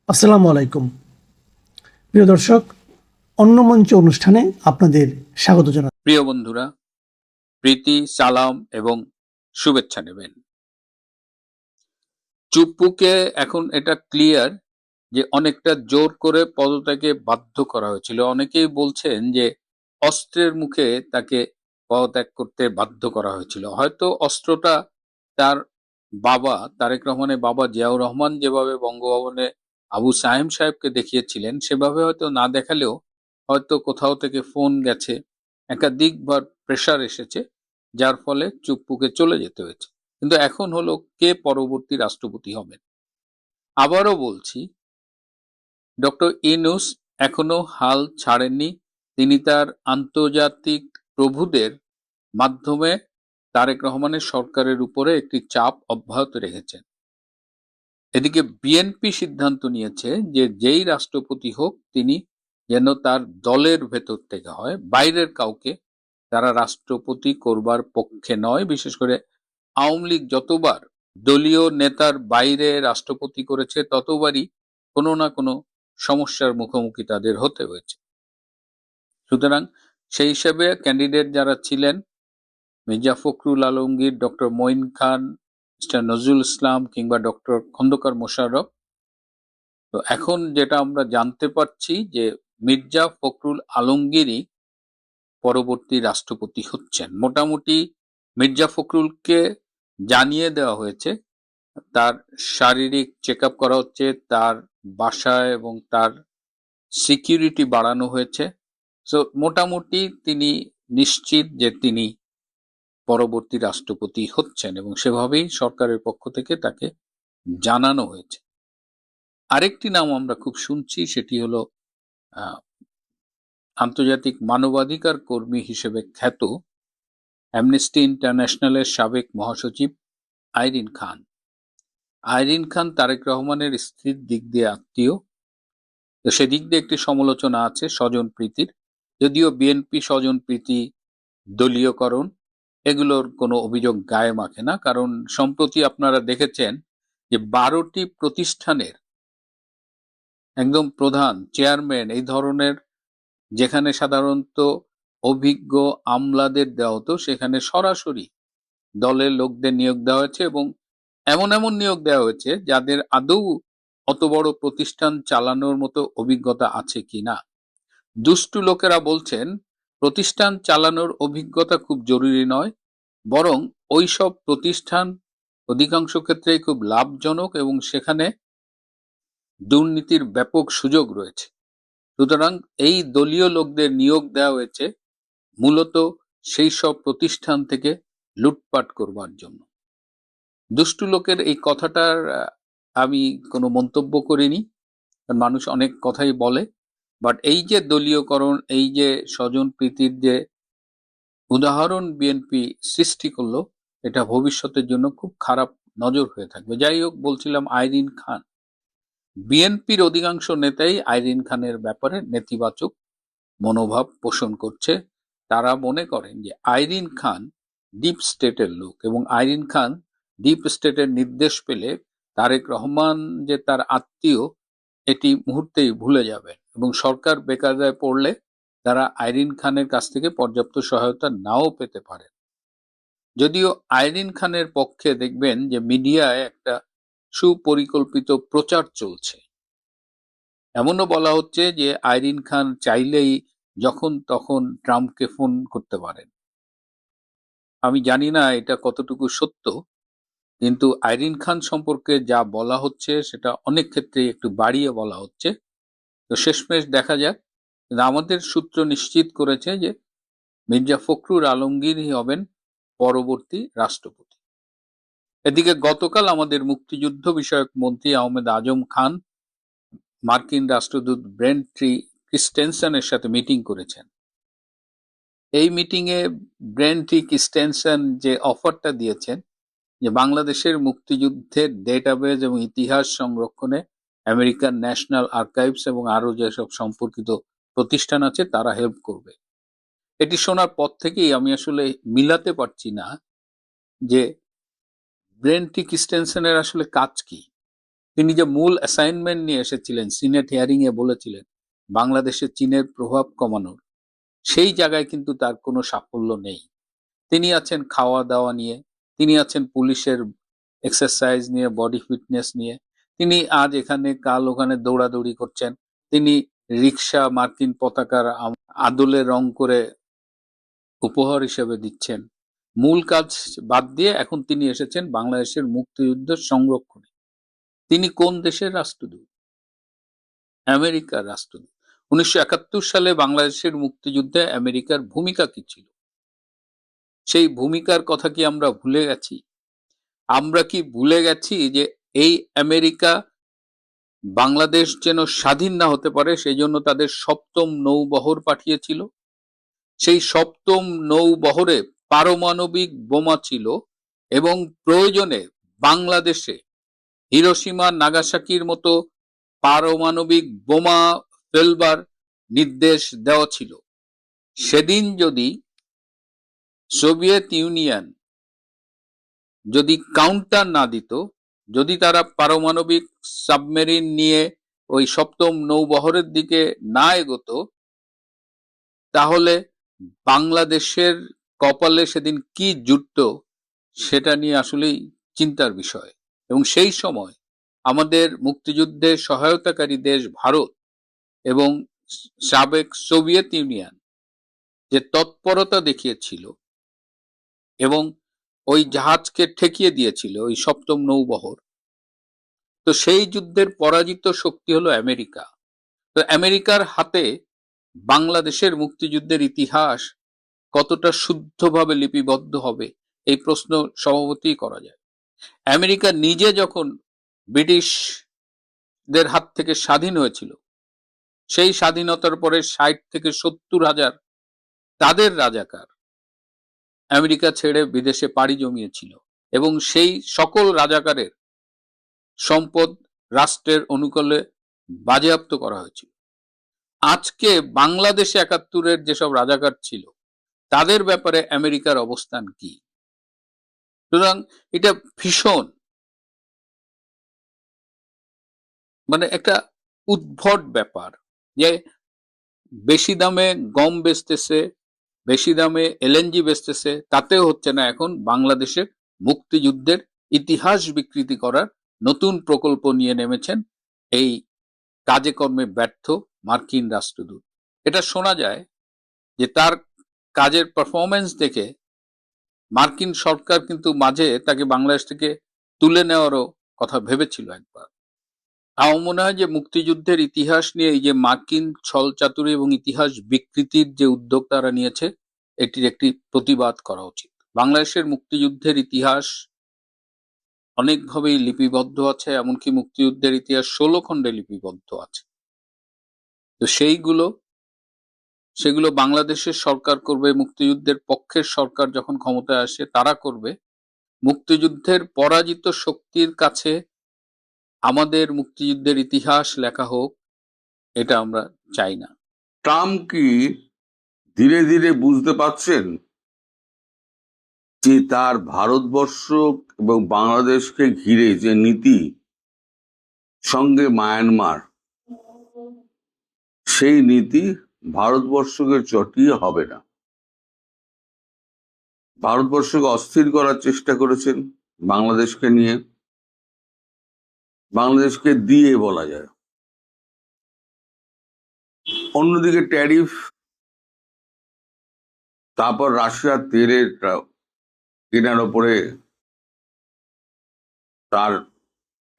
আসসালামু আলাইকুম প্রিয় দর্শক, অন্য মঞ্চ অনুষ্ঠানে আপনাদের স্বাগত জানাই। প্রিয় বন্ধুরা, প্রীতি, সালাম এবং শুভেচ্ছা নেবেন। চুপ্পুকে এখন এটা ক্লিয়ার যে অনেকটা জোর করে পদত্যাগে বাধ্য করা হয়েছিল। অনেকেই বলছেন যে অস্ত্রের মুখে তাকে পদত্যাগ করতে বাধ্য করা হয়েছিল। হয়তো অস্ত্রটা তার বাবা তারেক রহমানের বাবা জিয়াউর রহমান যেভাবে বঙ্গভবনে আবু সাহেম সাহেবকে দেখিয়েছিলেন সেভাবে হয়তো না দেখালেও হয়তো কোথাও থেকে ফোন গেছে, একাধিকবার প্রেসার এসেছে, যার ফলে চুপ্পুকে চলে যেতে হয়েছে। কিন্তু এখন হলো কে পরবর্তী রাষ্ট্রপতি হবেন। আবারও বলছি, ডক্টর ইউনূস এখনো হাল ছাড়েননি। তিনি তার আন্তর্জাতিক প্রভুদের মাধ্যমে তারেক রহমানের সরকারের উপরে একটি চাপ অব্যাহত রেখেছেন। এদিকে বিএনপি সিদ্ধান্ত নিয়েছে যে যেই রাষ্ট্রপতি হোক তিনি যেন তার দলের ভেতর থেকে হয়, বাইরের কাউকে তারা রাষ্ট্রপতি করবার পক্ষে নয়। বিশেষ করে আওয়ামী লীগ যতবার দলীয় নেতার বাইরে রাষ্ট্রপতি করেছে ততবারই কোনো না কোনো সমস্যার মুখোমুখি তাদের হতে হয়েছে। সুতরাং সেই হিসেবে ক্যান্ডিডেট যারা ছিলেন, মির্জা ফখরুল আলমগীর, ডক্টর মঈন খান, মিস্টার নজরুল ইসলাম কিংবা ডক্টর খন্দকার মোশাররফ, তো এখন যেটা আমরা জানতে পারছি যে মির্জা ফখরুল আলমগীরই পরবর্তী রাষ্ট্রপতি হচ্ছেন। মোটামুটি মির্জা ফখরুলকে জানিয়ে দেওয়া হয়েছে, তার শারীরিক চেক আপ করা হচ্ছে, তার বাসায় এবং তার সিকিউরিটি বাড়ানো হয়েছে। সো মোটামুটি তিনি নিশ্চিত যে তিনি পরবর্তী রাষ্ট্রপতি হচ্ছেন এবং সেভাবেই সরকারের পক্ষ থেকে তাকে জানানো হয়েছে। আরেকটি নাম আমরা খুব শুনছি, সেটি হলো আহ, আন্তর্জাতিক মানবাধিকার কর্মী হিসেবে খ্যাত অ্যামনেস্টি ইন্টারন্যাশনালের সাবেক মহাসচিব আইরিন খান। আইরিন খান তারেক রহমানের স্ত্রীর দিক দিয়ে আত্মীয়, তো সেদিক দিয়ে একটি সমালোচনা আছে স্বজন প্রীতির। যদিও বিএনপি স্বজন প্রীতি, দলীয়করণ এগুলোর কোনো অভিযোগ গায়ে মাখে না, কারণ সম্প্রতি আপনারা দেখেছেন যে 12টি প্রতিষ্ঠানের একদম প্রধান চেয়ারম্যান এই ধরনের, যেখানে সাধারণত অভিজ্ঞ আমলাদের দেওয়া হতো সেখানে সরাসরি দলের লোকদের নিয়োগ দেওয়া হয়েছে এবং এমন এমন নিয়োগ দেওয়া হয়েছে যাদের আদৌ অত বড় প্রতিষ্ঠান চালানোর মতো অভিজ্ঞতা আছে কিনা। দুষ্টু লোকেরা বলছেন প্রতিষ্ঠান চালানোর অভিজ্ঞতা খুব জরুরি নয়, বরং ওইসব প্রতিষ্ঠান অধিকাংশ ক্ষেত্রেই খুব লাভজনক এবং সেখানে দুর্নীতির ব্যাপক সুযোগ রয়েছে। সুতরাং এই দলীয় লোকদের নিয়োগ দেওয়া হয়েছে মূলত সেই সব প্রতিষ্ঠান থেকে লুটপাট করবার জন্য। দুষ্টু লোকের এই কথাটার আমি কোনো মন্তব্য করিনি, কারণ মানুষ অনেক কথাই বলে। বাট এই যে দলীয়করণ, এই যে স্বজন প্রীতির যে উদাহরণ বিএনপি সৃষ্টি করলো, এটা ভবিষ্যতের জন্য খুব খারাপ নজর হয়ে থাকবে। যাই হোক, বলছিলাম আইরিন খান, বিএনপির অধিকাংশ নেতাই আইরিন খানের ব্যাপারে নেতিবাচক মনোভাব পোষণ করছে। তারা মনে করেন যে আইরিন খান ডিপ স্টেটের লোক এবং আইরিন খান ডিপ স্টেটের নির্দেশ পেলে তারেক রহমান যে তার আত্মীয় এটি মুহূর্তেই ভুলে যাবেন এবং সরকার বেকায়দায় পড়লে তারা আইরিন খানের কাছ থেকে পর্যাপ্ত সহায়তা নাও পেতে পারেন। যদিও আইরিন খানের পক্ষে দেখবেন যে মিডিয়ায় একটা সুপরিকল্পিত প্রচার চলছে। এমনও বলা হচ্ছে যে আইরিন খান চাইলেই যখন তখন ট্রাম্পকে ফোন করতে পারেন। আমি জানি না এটা কতটুকু সত্য, কিন্তু আইরিন খান সম্পর্কে যা বলা হচ্ছে সেটা অনেক ক্ষেত্রেই একটু বাড়িয়ে বলা হচ্ছে। তো শেষমেশ দেখা যাক। কিন্তু আমাদের সূত্র নিশ্চিত করেছে যে মির্জা ফখরুল আলমগীরই হবেন পরবর্তী রাষ্ট্রপতি। এদিকে গতকাল আমাদের মুক্তিযুদ্ধ বিষয়ক মন্ত্রী আহমেদ আজম খান মার্কিন রাষ্ট্রদূত ব্রেন্ট ক্রিস্টেনসেনের সাথে মিটিং করেছেন। এই মিটিংয়ে ব্রেন্ট ক্রিস্টেনসেন যে অফারটা দিয়েছেন যে বাংলাদেশের মুক্তিযুদ্ধের ডেটাবেজ এবং ইতিহাস সংরক্ষণে আমেরিকান ন্যাশনাল আর্কাইভস এবং আরো যেসব সম্পর্কিত প্রতিষ্ঠান আছে তারা হেল্প করবে। এটি শোনার পর থেকেই আমি আসলে মিলাতে পারছি না যে ব্রেন্ট ক্রিস্টেনসেনের আসলে কাজ কি। তিনি যে মূল অ্যাসাইনমেন্ট নিয়ে এসেছিলেন, সিনেট হিয়ারিং এ বলেছিলেন বাংলাদেশে চীনের প্রভাব কমানোর, সেই জায়গায় কিন্তু তার কোনো সাফল্য নেই। তিনি আছেন খাওয়া দাওয়া নিয়ে, তিনি আছেন পুলিশের এক্সারসাইজ নিয়ে, বডি ফিটনেস নিয়ে, তিনি আজ এখানে কাল ওখানে দৌড়াদৌড়ি করছেন, তিনি রিক্সা মার্কিন পতাকার আদলে রং করে উপহার হিসেবে দিচ্ছেন। মূল কাজ বাদ দিয়ে এখন তিনি এসেছেন বাংলাদেশের মুক্তিযুদ্ধের সংরক্ষণে। তিনি কোন দেশের রাষ্ট্রদূত? আমেরিকার রাষ্ট্রদূত। 1971 সালে বাংলাদেশের মুক্তিযুদ্ধে আমেরিকার ভূমিকা কি ছিল? সেই ভূমিকার কথা কি আমরা ভুলে গেছি? আমরা কি ভুলে গেছি যে এই আমেরিকা বাংলাদেশ যেন স্বাধীন না হতে পারে সেই জন্য তাদের সপ্তম নৌবহর পাঠিয়েছিল? সেই সপ্তম নৌবহরে পারমাণবিক বোমা ছিল এবং প্রয়োজনে বাংলাদেশে হিরোশিমা নাগাসাকির মতো পারমাণবিক বোমা ফেলবার নির্দেশ দেওয়া ছিল। সেদিন যদি সোভিয়েত ইউনিয়ন যদি কাউন্টার না দিত, যদি তারা পারমাণবিক সাবমেরিন নিয়ে ওই সপ্তম নৌবহরের দিকে না এগোতো, তাহলে বাংলাদেশের কপালে সেদিন কি জুটতো সেটা নিয়ে আসলেই চিন্তার বিষয়। এবং সেই সময় আমাদের মুক্তিযুদ্ধে সহায়তাকারী দেশ ভারত এবং সাবেক সোভিয়েত ইউনিয়ন যে তৎপরতা দেখিয়েছিল এবং ওই জাহাজকে ঠেকিয়ে দিয়েছিল ওই সপ্তম নৌবহর, তো সেই যুদ্ধের পরাজিত শক্তি হলো আমেরিকা। তো আমেরিকার হাতে বাংলাদেশের মুক্তিযুদ্ধের ইতিহাস কতটা শুদ্ধভাবে লিপিবদ্ধ হবে এই প্রশ্ন স্বভাবতই করা যায়। আমেরিকা নিজে যখন ব্রিটিশদের হাত থেকে স্বাধীন হয়েছিল, সেই স্বাধীনতার পরে 60 থেকে 70,000 তাদের রাজাকার আমেরিকা ছেড়ে বিদেশে পাড়ি জমিয়েছিল এবং সেই সকল রাজাকারের সম্পদ রাষ্ট্রের অনুকূলে বাজেয়াপ্ত করা হয়েছিল। আজকে বাংলাদেশে 71-এর যেসব রাজাকার ছিল তাদের ব্যাপারে আমেরিকার অবস্থান কি? সুতরাং এটা ভীষণ একটা উদ্ভট ব্যাপার যে বেশি দামে গম বেচতেছে, বেশি দামে এলএনজি বেচতেছে, তাতেও হচ্ছে না। এখন বাংলাদেশের মুক্তিযুদ্ধের ইতিহাস বিকৃতি করার নতুন প্রকল্প নিয়ে নেমেছেন এই কাজে কর্মে ব্যর্থ মার্কিন রাষ্ট্রদূত। এটা শোনা যায় যে তার কাজের পারফরমেন্স দেখে মার্কিন সরকার কিন্তু মাঝে তাকে বাংলাদেশ থেকে তুলে নেওয়ারও কথা ভেবেছিল একবার। আমার মনে হয় যে মুক্তিযুদ্ধের ইতিহাস নিয়ে এই যে মার্কিন ছলচাতুরি এবং ইতিহাস বিকৃতির যে উদ্যোগ তারা নিয়েছে, এটির একটি প্রতিবাদ করা উচিত। বাংলাদেশের মুক্তিযুদ্ধের ইতিহাস অনেকভাবেই লিপিবদ্ধ আছে, এমনকি মুক্তিযুদ্ধের ইতিহাস 16 খণ্ডে লিপিবদ্ধ আছে। তো সেগুলো বাংলাদেশের সরকার করবে, মুক্তিযুদ্ধের পক্ষের সরকার যখন ক্ষমতায় আসে তারা করবে। মুক্তিযুদ্ধের পরাজিত শক্তির কাছে আমাদের মুক্তিযুদ্ধের ইতিহাস লেখা হোক, এটা আমরা চাই না। ট্রাম্প কি ধীরে ধীরে বুঝতে পারছেন যে তার ভারতবর্ষ এবং বাংলাদেশকে ঘিরে যে নীতি, সঙ্গে মায়ানমার, সেই নীতি ভারতবর্ষকে চটিয়ে হবে না। ভারতবর্ষকে অস্থির করার চেষ্টা করেছেন বাংলাদেশকে নিয়ে, বাংলাদেশকে দিয়ে বলা যায়। অন্যদিকে ট্যারিফ, তারপর রাশিয়ার তেলের কেনার ওপরে তার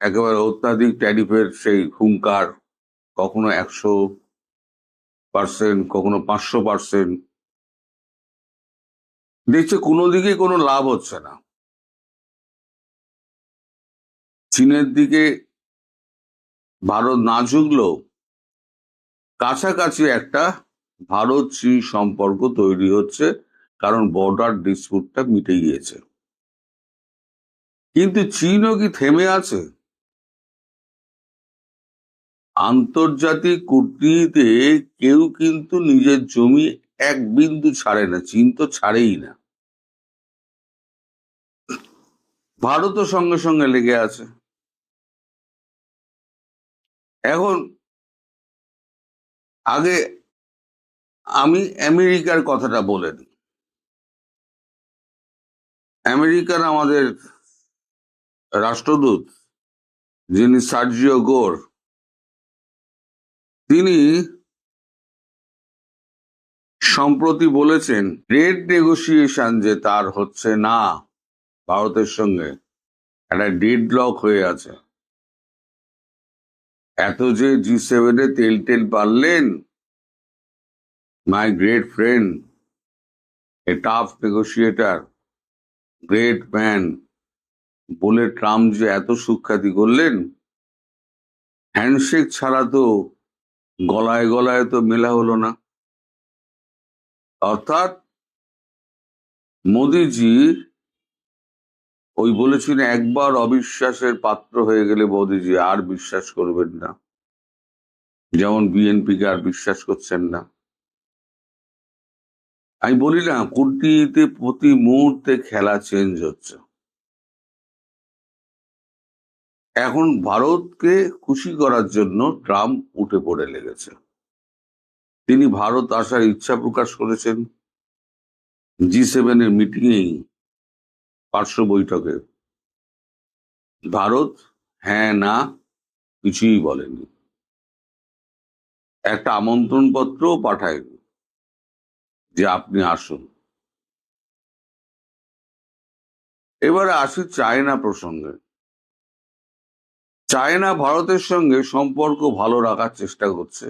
একেবারে অত্যাধিক ট্যারিফের সেই হুঙ্কার, কখনো 100%, কখনো 500%। দেখছে কোনো দিকে কোনো লাভ হচ্ছে না। চীনের দিকে ভারত না ঝুঁকলেও কাছাকাছি একটা ভারত চীন সম্পর্ক তৈরি হচ্ছে, কারণ বর্ডার ডিসপুটটা মিটে গিয়েছে। কিন্তু চীনও কি থেমে আছে? আন্তর্জাতিক কূটনীতিতে কেউ কিন্তু নিজের জমি এক বিন্দু ছাড়ে না, চীন তো ছাড়েই না। ভারতও সঙ্গে সঙ্গে লেগে আছে। এখন আগে আমি আমেরিকার কথাটা বলে দিই। আমেরিকার আমাদের রাষ্ট্রদূত, যিনি সার্জিও গোর, তিনি সম্প্রতি বলেছেন ট্রেড নেগোসিয়েশন যে তার হচ্ছে না ভারতের সঙ্গে, একটা ডেডলক হয়ে আছে। এত যে G7 তেল টেল পারলেন, my great friend, a tough negotiator, great man বলে ট্রাম্প যে এত সুখ্যাতি করলেন, হ্যান্ডশেক ছাড়া তো গলায় গলায় তো মেলা হলো না। অর্থাৎ মোদিজি ওই বলেছিলেন, একবার অবিশ্বাসের পাত্র হয়ে গেলে মোদিজি আর বিশ্বাস করবেন না, যেমন বিএনপি কে আর বিশ্বাস করছেন না। আমি বলি না, কূটনীতিতে প্রতি মুহূর্তে খেলা চেঞ্জ হচ্ছে। এখন ভারতকে খুশি করার জন্য ট্রাম্প উঠে পড়ে লেগেছে। তিনি ভারত আসার ইচ্ছা প্রকাশ করেছেন G7 মিটিংয়েই, পার্শ্ব বৈঠকে। ভারত হ্যাঁ না কিছুই বলেনি, একটা আমন্ত্রণ পত্রও পাঠায়নি যে আপনি আসুন। এবারে আসি চায়না প্রসঙ্গে। চায়না ভারতের সঙ্গে সম্পর্ক ভালো রাখার চেষ্টা করছে,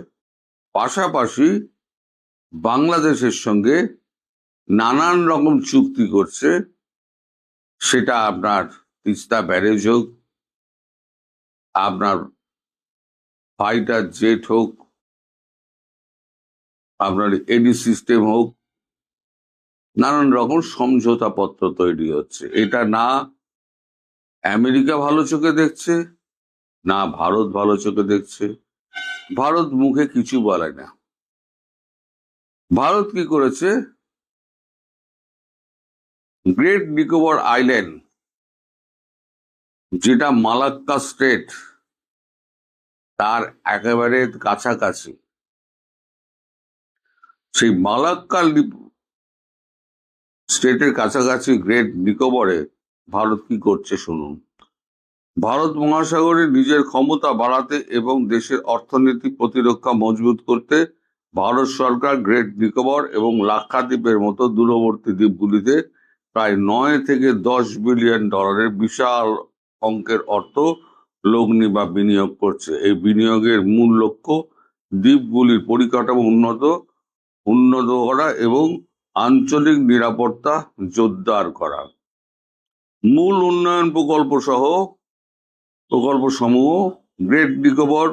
পাশাপাশি বাংলাদেশের সঙ্গে নানান রকম চুক্তি করছে। সেটা আপনার তিস্তা ব্যারেজ হোক, আপনার ফাইটার জেট হোক, আপনার এডি সিস্টেম হোক, নানান রকম সমঝোতা পত্র তৈরি হচ্ছে। এটা না আমেরিকা ভালো চোখে দেখছে, না ভারত ভালো চোখে দেখছে। ভারত মুখে কিছু বলে না। ভারত কি করেছে, গ্রেট নিকোবর আইল্যান্ড, যেটা মালাক্কা স্টেট, তার একেবারে কাছাকাছি, সেই মালাক্কা স্টেটের কাছাকাছি গ্রেট নিকোবরে ভারত কি করছে শুনুন। ভারত মহাসাগরে নিজের ক্ষমতা বাড়াতে এবং দেশের অর্থনীতি প্রতিরক্ষা মজবুত করতে ভারত সরকার গ্রেট নিকোবর এবং লাক্ষাদ্বীপের মতো দূরবর্তী দ্বীপগুলিতে প্রায় 9 থেকে 10 বিলিয়ন ডলারের বিশাল অঙ্কের অর্থ লগ্নি বা বিনিয়োগ করছে। এই বিনিয়োগের মূল লক্ষ্য দ্বীপগুলির পরিকাঠামো উন্নত করা এবং আঞ্চলিক নিরাপত্তা জোরদার করা। মূল উন্নয়ন প্রকল্প সমূহ গ্রেট নিকোবর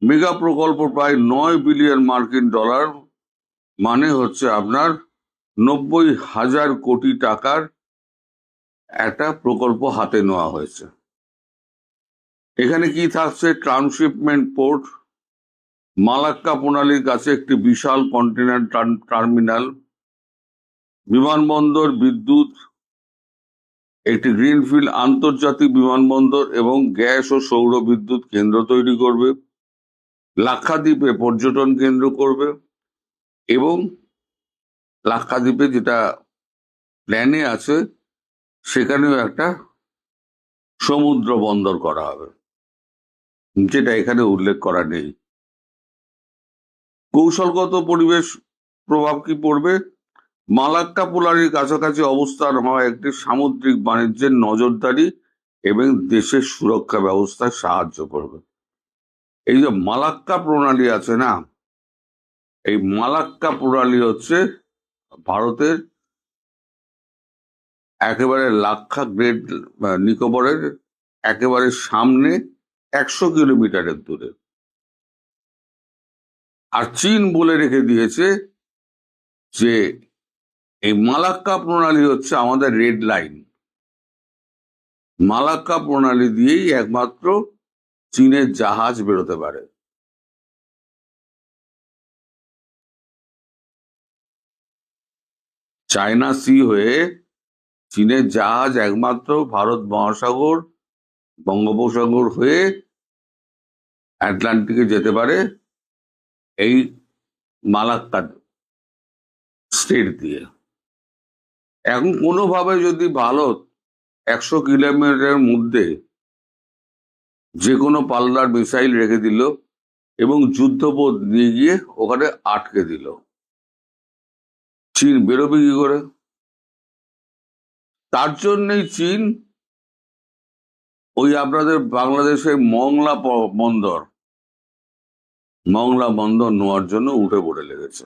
মেগা প্রকল্প প্রায় 9 বিলিয়ন মার্কিন ডলার, মানে হচ্ছে আপনার 90,000 কোটি টাকার একটা প্রকল্প হাতে নেওয়া হয়েছে। এখানে কি থাকছে, ট্রান্সশিপমেন্ট পোর্ট, মালাক্কা প্রণালীর কাছে একটি বিশাল কন্টেনার টার্মিনাল, বিমানবন্দর, বিদ্যুৎ, একটি গ্রিনফিল্ড আন্তর্জাতিক বিমানবন্দর এবং গ্যাস ও সৌর বিদ্যুৎ কেন্দ্র তৈরি করবে, লাক্ষাদ্বীপে পর্যটন কেন্দ্র করবে, এবং লাক্ষাদ্বীপে যেটা প্ল্যানে আছে সেখানেও একটা সমুদ্র বন্দর করা হবে, যেটা এখানে উল্লেখ করা নেই। কৌশলগত পরিবেশ প্রভাব কি পড়বে, মালাক্কা প্রণালীর কাছাকাছি অবস্থান হওয়া একটি সামুদ্রিক বাণিজ্যের নজরদারি এবং দেশের সুরক্ষা ব্যবস্থায় সাহায্য করবে। এই যে মালাক্কা প্রণালী আছে না, এই মালাক্কা প্রণালী হচ্ছে ভারতের একেবারে গ্রেট নিকোবরের একেবারে সামনে 100 কিলোমিটারের দূরে। আর চীন বলে রেখে দিয়েছে যে এই মালাক্কা প্রণালী হচ্ছে আমাদের রেড লাইন। মালাক্কা প্রণালী দিয়েই একমাত্র চীনের জাহাজ বেরোতে পারে। চায়না সি হয়ে চীনের জাহাজ একমাত্র ভারত মহাসাগর, বঙ্গোপসাগর হয়ে আটলান্টিকে যেতে পারে এই মালাক্কা স্টেট দিয়ে। এখন কোনোভাবে যদি ভারত 100 কিলোমিটারের মধ্যে যে কোনো পাল্লার মিসাইল রেখে দিল এবং যুদ্ধপথ নিয়ে গিয়ে ওখানে আটকে দিল, চীন বেরোবে কি করে? তার জন্যই চীন ওই আপনাদের বাংলাদেশের মংলা বন্দর নেওয়ার জন্য উঠে পড়ে লেগেছে,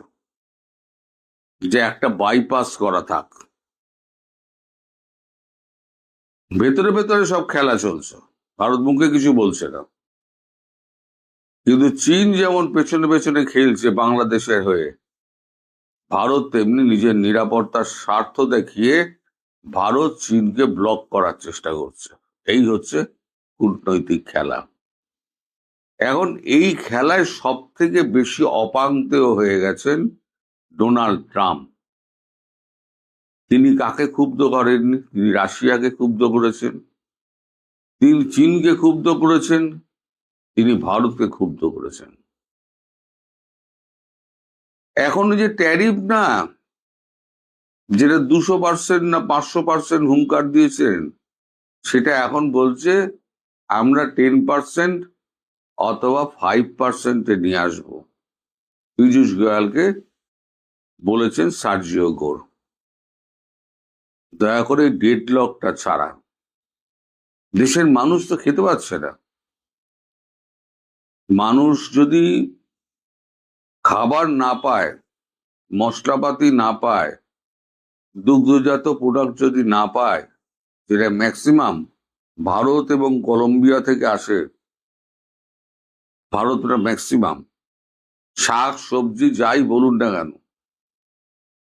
যে একটা বাইপাস করা থাক। ভেতরে ভেতরে সব খেলা চলছে, ভারত মুখে কিছু বলছে না, কিন্তু চীন যেমন পেছনে পেছনে খেলছে বাংলাদেশের হয়ে, ভারত তেমনি নিজের নিরাপত্তার স্বার্থ দেখিয়ে ভারত চীনকে ব্লক করার চেষ্টা করছে। এই হচ্ছে কূটনৈতিক খেলা। এখন এই খেলায় সব থেকে বেশি অপাঙ্ক্তেয় হয়ে গেছেন ডোনাল্ড ট্রাম্প। তিনি কাকে ক্ষুব্ধ করেননি? তিনি রাশিয়াকে ক্ষুব্ধ করেছেন, তিনি চীনকে ক্ষুব্ধ করেছেন, তিনি ভারতকে ক্ষুব্ধ করেছেন। এখন যে ট্যারিফ না, যেটা 200% না 500% হুঙ্কার দিয়েছেন, সেটা এখন বলছে আমরা 10% অথবা 5% নিয়ে আসবো। পীযূষ গোয়ালকে বলেছেন সার্জিও গোর। দয়া করে ডেডলকটা ছাড়া, দেশের মানুষ তো খেতে পাচ্ছে না। মানুষ যদি খাবার না পায়, মশলাপাতি না পায়, দুগ্ধজাত প্রোডাক্ট যদি না পায়, যেটা ম্যাক্সিমাম ভারত এবং কলম্বিয়া থেকে আসে, ভারতটা ম্যাক্সিমাম শাক সবজি যাই বলুন না কেন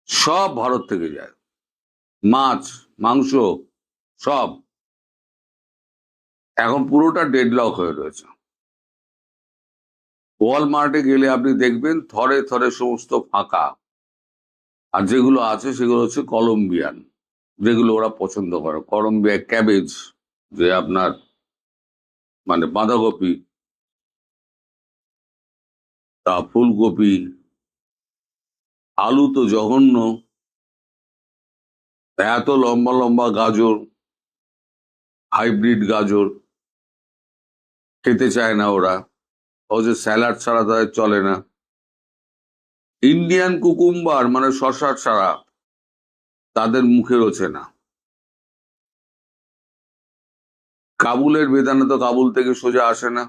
সব ভারত থেকে যায়, মাছ মাংস সব। এখন পুরোটা ডেডলক হয়ে রয়েছে। ওয়ালমার্টে গেলে আপনি দেখবেন থরে থরে সমস্ত ফাঁকা, আর যেগুলো আছে সেগুলো হচ্ছে কলম্বিয়ান, যেগুলো ওরা পছন্দ করে। কলম্বিয়া ক্যাবেজ, যে আপনার মানে বাঁধাকপি, তা ফুলকপি, আলু তো জঘন্য, এত লম্বা লম্বা গাজর, হাইব্রিড গাজর খেতে চায় না ওরা, ও যে স্যালাড ছাড়া তাদের চলে না। ইন্ডিয়ান কুকুম্বার মানে শশা ছাড়া তাদের মুখে রোচে না। কাবুলের বেদানা তো কাবুল থেকে সোজা আসে না,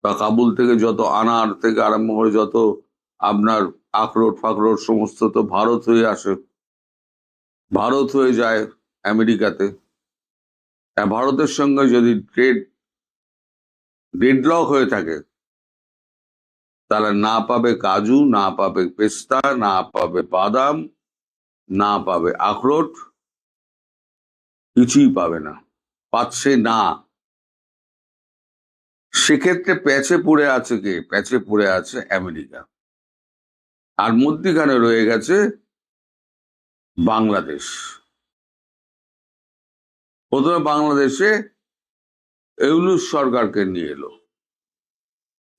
বা কাবুল থেকে যত আনার থেকে আরম্ভ করে যত আপনার আখরোট ফাখরোট সমস্ত তো ভারত হয়ে আসে, ভারত হয়ে যায় আমেরিকাতে। ভারতের সঙ্গে যদি ডেডলক হয়ে থাকে, তাহলে না পাবে কাজু, না পাবে পেস্তা, না পাবে বাদাম, না পাবে আখরোট, কিছুই পাবে না, পাচ্ছে না। সেক্ষেত্রে প্যাচে পড়ে আছে কে? প্যাচে পড়ে আছে আমেরিকা, আর মধ্যিখানে রয়ে গেছে বাংলাদেশ। প্রথমে বাংলাদেশে ইউনূস সরকারকে নিয়ে এলো,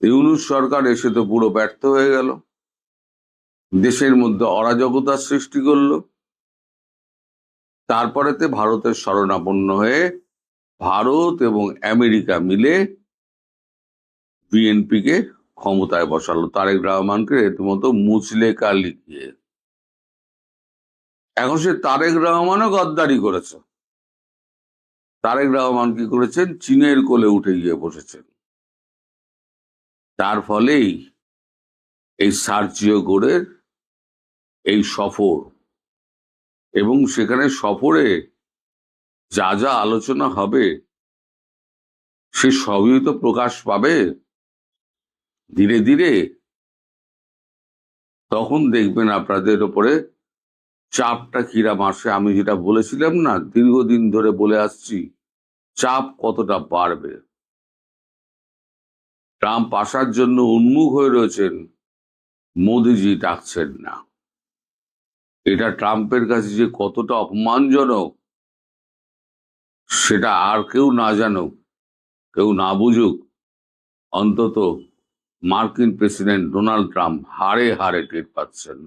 ইউনূস সরকার এসে তো পুরো ব্যর্থ হয়ে গেল, দেশের মধ্যে অরাজকতার সৃষ্টি করলো। তারপরেতে ভারতের শরণাপন্ন হয়ে ভারত এবং আমেরিকা মিলে বিএনপিকে ক্ষমতায় বসালো, তারেক রহমানকে রীতিমতো মুচলেকা লিখিয়ে। এখন সে তারেক রহমানও গদ্দারি করেছে। তারেক রহমান কি করেছেন? চীনের কোলে উঠে গিয়ে বসেছেন। তার ফলেই এই সার্জিও গোরের এই সফর, এবং সেখানে সফরে যা যা আলোচনা হবে সে সবই তো প্রকাশ পাবে ধীরে ধীরে। তখন দেখবেন আপনাদের ওপরে চাপটা কিরাম আসে। আমি যেটা বলেছিলাম না, দীর্ঘদিন ধরে বলে আসছি, চাপ কতটা বাড়বে। ট্রাম্প আসার জন্য উন্মুখ হয়ে রয়েছেন, মোদিজি ডাকছেন না। এটা ট্রাম্পের কাছে যে কতটা অপমানজনক, সেটা আর কেউ না জানুক, কেউ না বুঝুক, অন্তত মার্কিন প্রেসিডেন্ট ডোনাল্ড ট্রাম্প হাড়ে হাড়ে টের পাচ্ছেন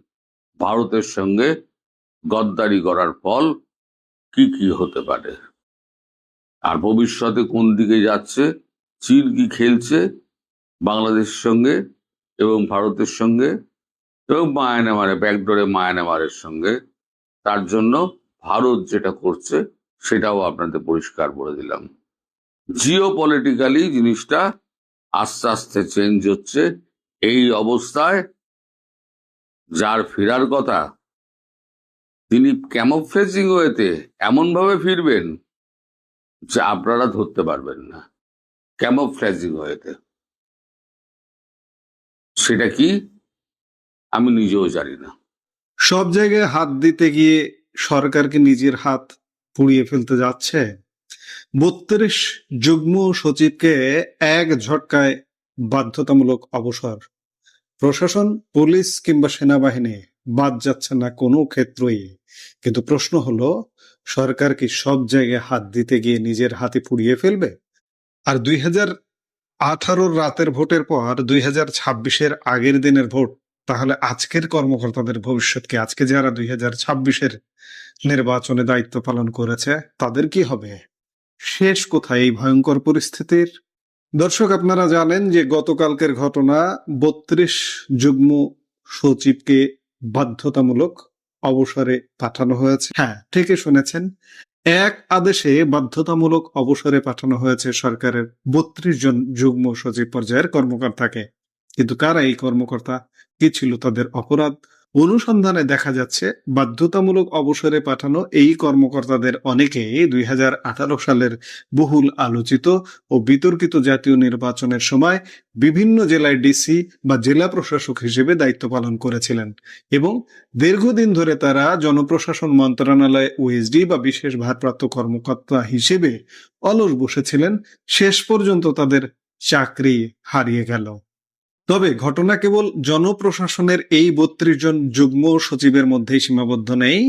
ভারতের সঙ্গে গদ্দারি করার ফল কি কি হতে পারে, আর ভবিষ্যতে কোন দিকে যাচ্ছে, চীন কি খেলছে বাংলাদেশের সঙ্গে এবং ভারতের সঙ্গে এবং মায়ানমারে ব্যাকডোরে মায়ানমারের সঙ্গে। তার জন্য ভারত যেটা করছে সেটাও আপনাদের পরিষ্কার বলে দিলাম। জিও পলিটিক্যালি জিনিসটা আস্তে আস্তে চেঞ্জ হচ্ছে। এই অবস্থায় যার ফেরার কথা তিনি ক্যামোফ্লেজিং ওয়েতে এমন ভাবে ফিরবেন যে আপনারা ধরতে পারবেন না। ক্যামোফ্লেজিং ওয়েতে সেটা কি আমি নিজেও জানি না। সব জায়গায় হাত দিতে গিয়ে সরকারকে নিজের হাত পুড়িয়ে ফেলতে যাচ্ছে। 32 যুগ্ম সচিবকে এক ঝটকায় বাধ্যতামূলক অবসর। প্রশাসন, পুলিশ কিংবা সেনাবাহিনী বাদ যাচ্ছে না কোনো ক্ষেত্রেই। কিন্তু প্রশ্ন হলো, সরকার কি সব জায়গায় হাত দিতে গিয়ে নিজের হাতে পুড়িয়ে ফেলবে? আর 2018 রাতের ভোটের পর 2026 আগের দিনের ভোট, তাহলে আজকের কর্মকর্তাদের ভবিষ্যৎ কি? আজকে যারা 2026 নির্বাচনে দায়িত্ব পালন করেছে তাদের কি হবে? শেষ কোথায় এই ভয়ঙ্কর পরিস্থিতির? দর্শক, আপনারা জানেন যে গতকালকের ঘটনা, 32 যুগ্ম সচিবকে বাধ্যতামূলক অবসরে পাঠানো হয়েছে। হ্যাঁ, ঠিকই শুনেছেন, এক আদেশে বাধ্যতামূলক অবসরে পাঠানো হয়েছে সরকারের 32 জন যুগ্ম সচিব পর্যায়ের কর্মকর্তাকে। কিন্তু কারা এই কর্মকর্তা, কি ছিল তাদের অপরাধ? অনুসন্ধানে দেখা যাচ্ছে বাধ্যতামূলক অবসরে পাঠানো এই কর্মকর্তাদের অনেকেই 2018 সালের বহুল আলোচিত ও বিতর্কিত জাতীয় নির্বাচনের সময় বিভিন্ন জেলায় ডিসি বা জেলা প্রশাসক হিসেবে দায়িত্ব পালন করেছিলেন এবং দীর্ঘদিন ধরে তারা জনপ্রশাসন মন্ত্রণালয়ে ওএসডি বা বিশেষ ভারপ্রাপ্ত কর্মকর্তা হিসেবে অলস বসেছিলেন। শেষ পর্যন্ত তাদের চাকরি হারিয়ে গেল। তবে ঘটনা কেবল জনপ্রশাসনের এই 32 জন যুগ্ম সচিবের মধ্যেই সীমাবদ্ধ নেই।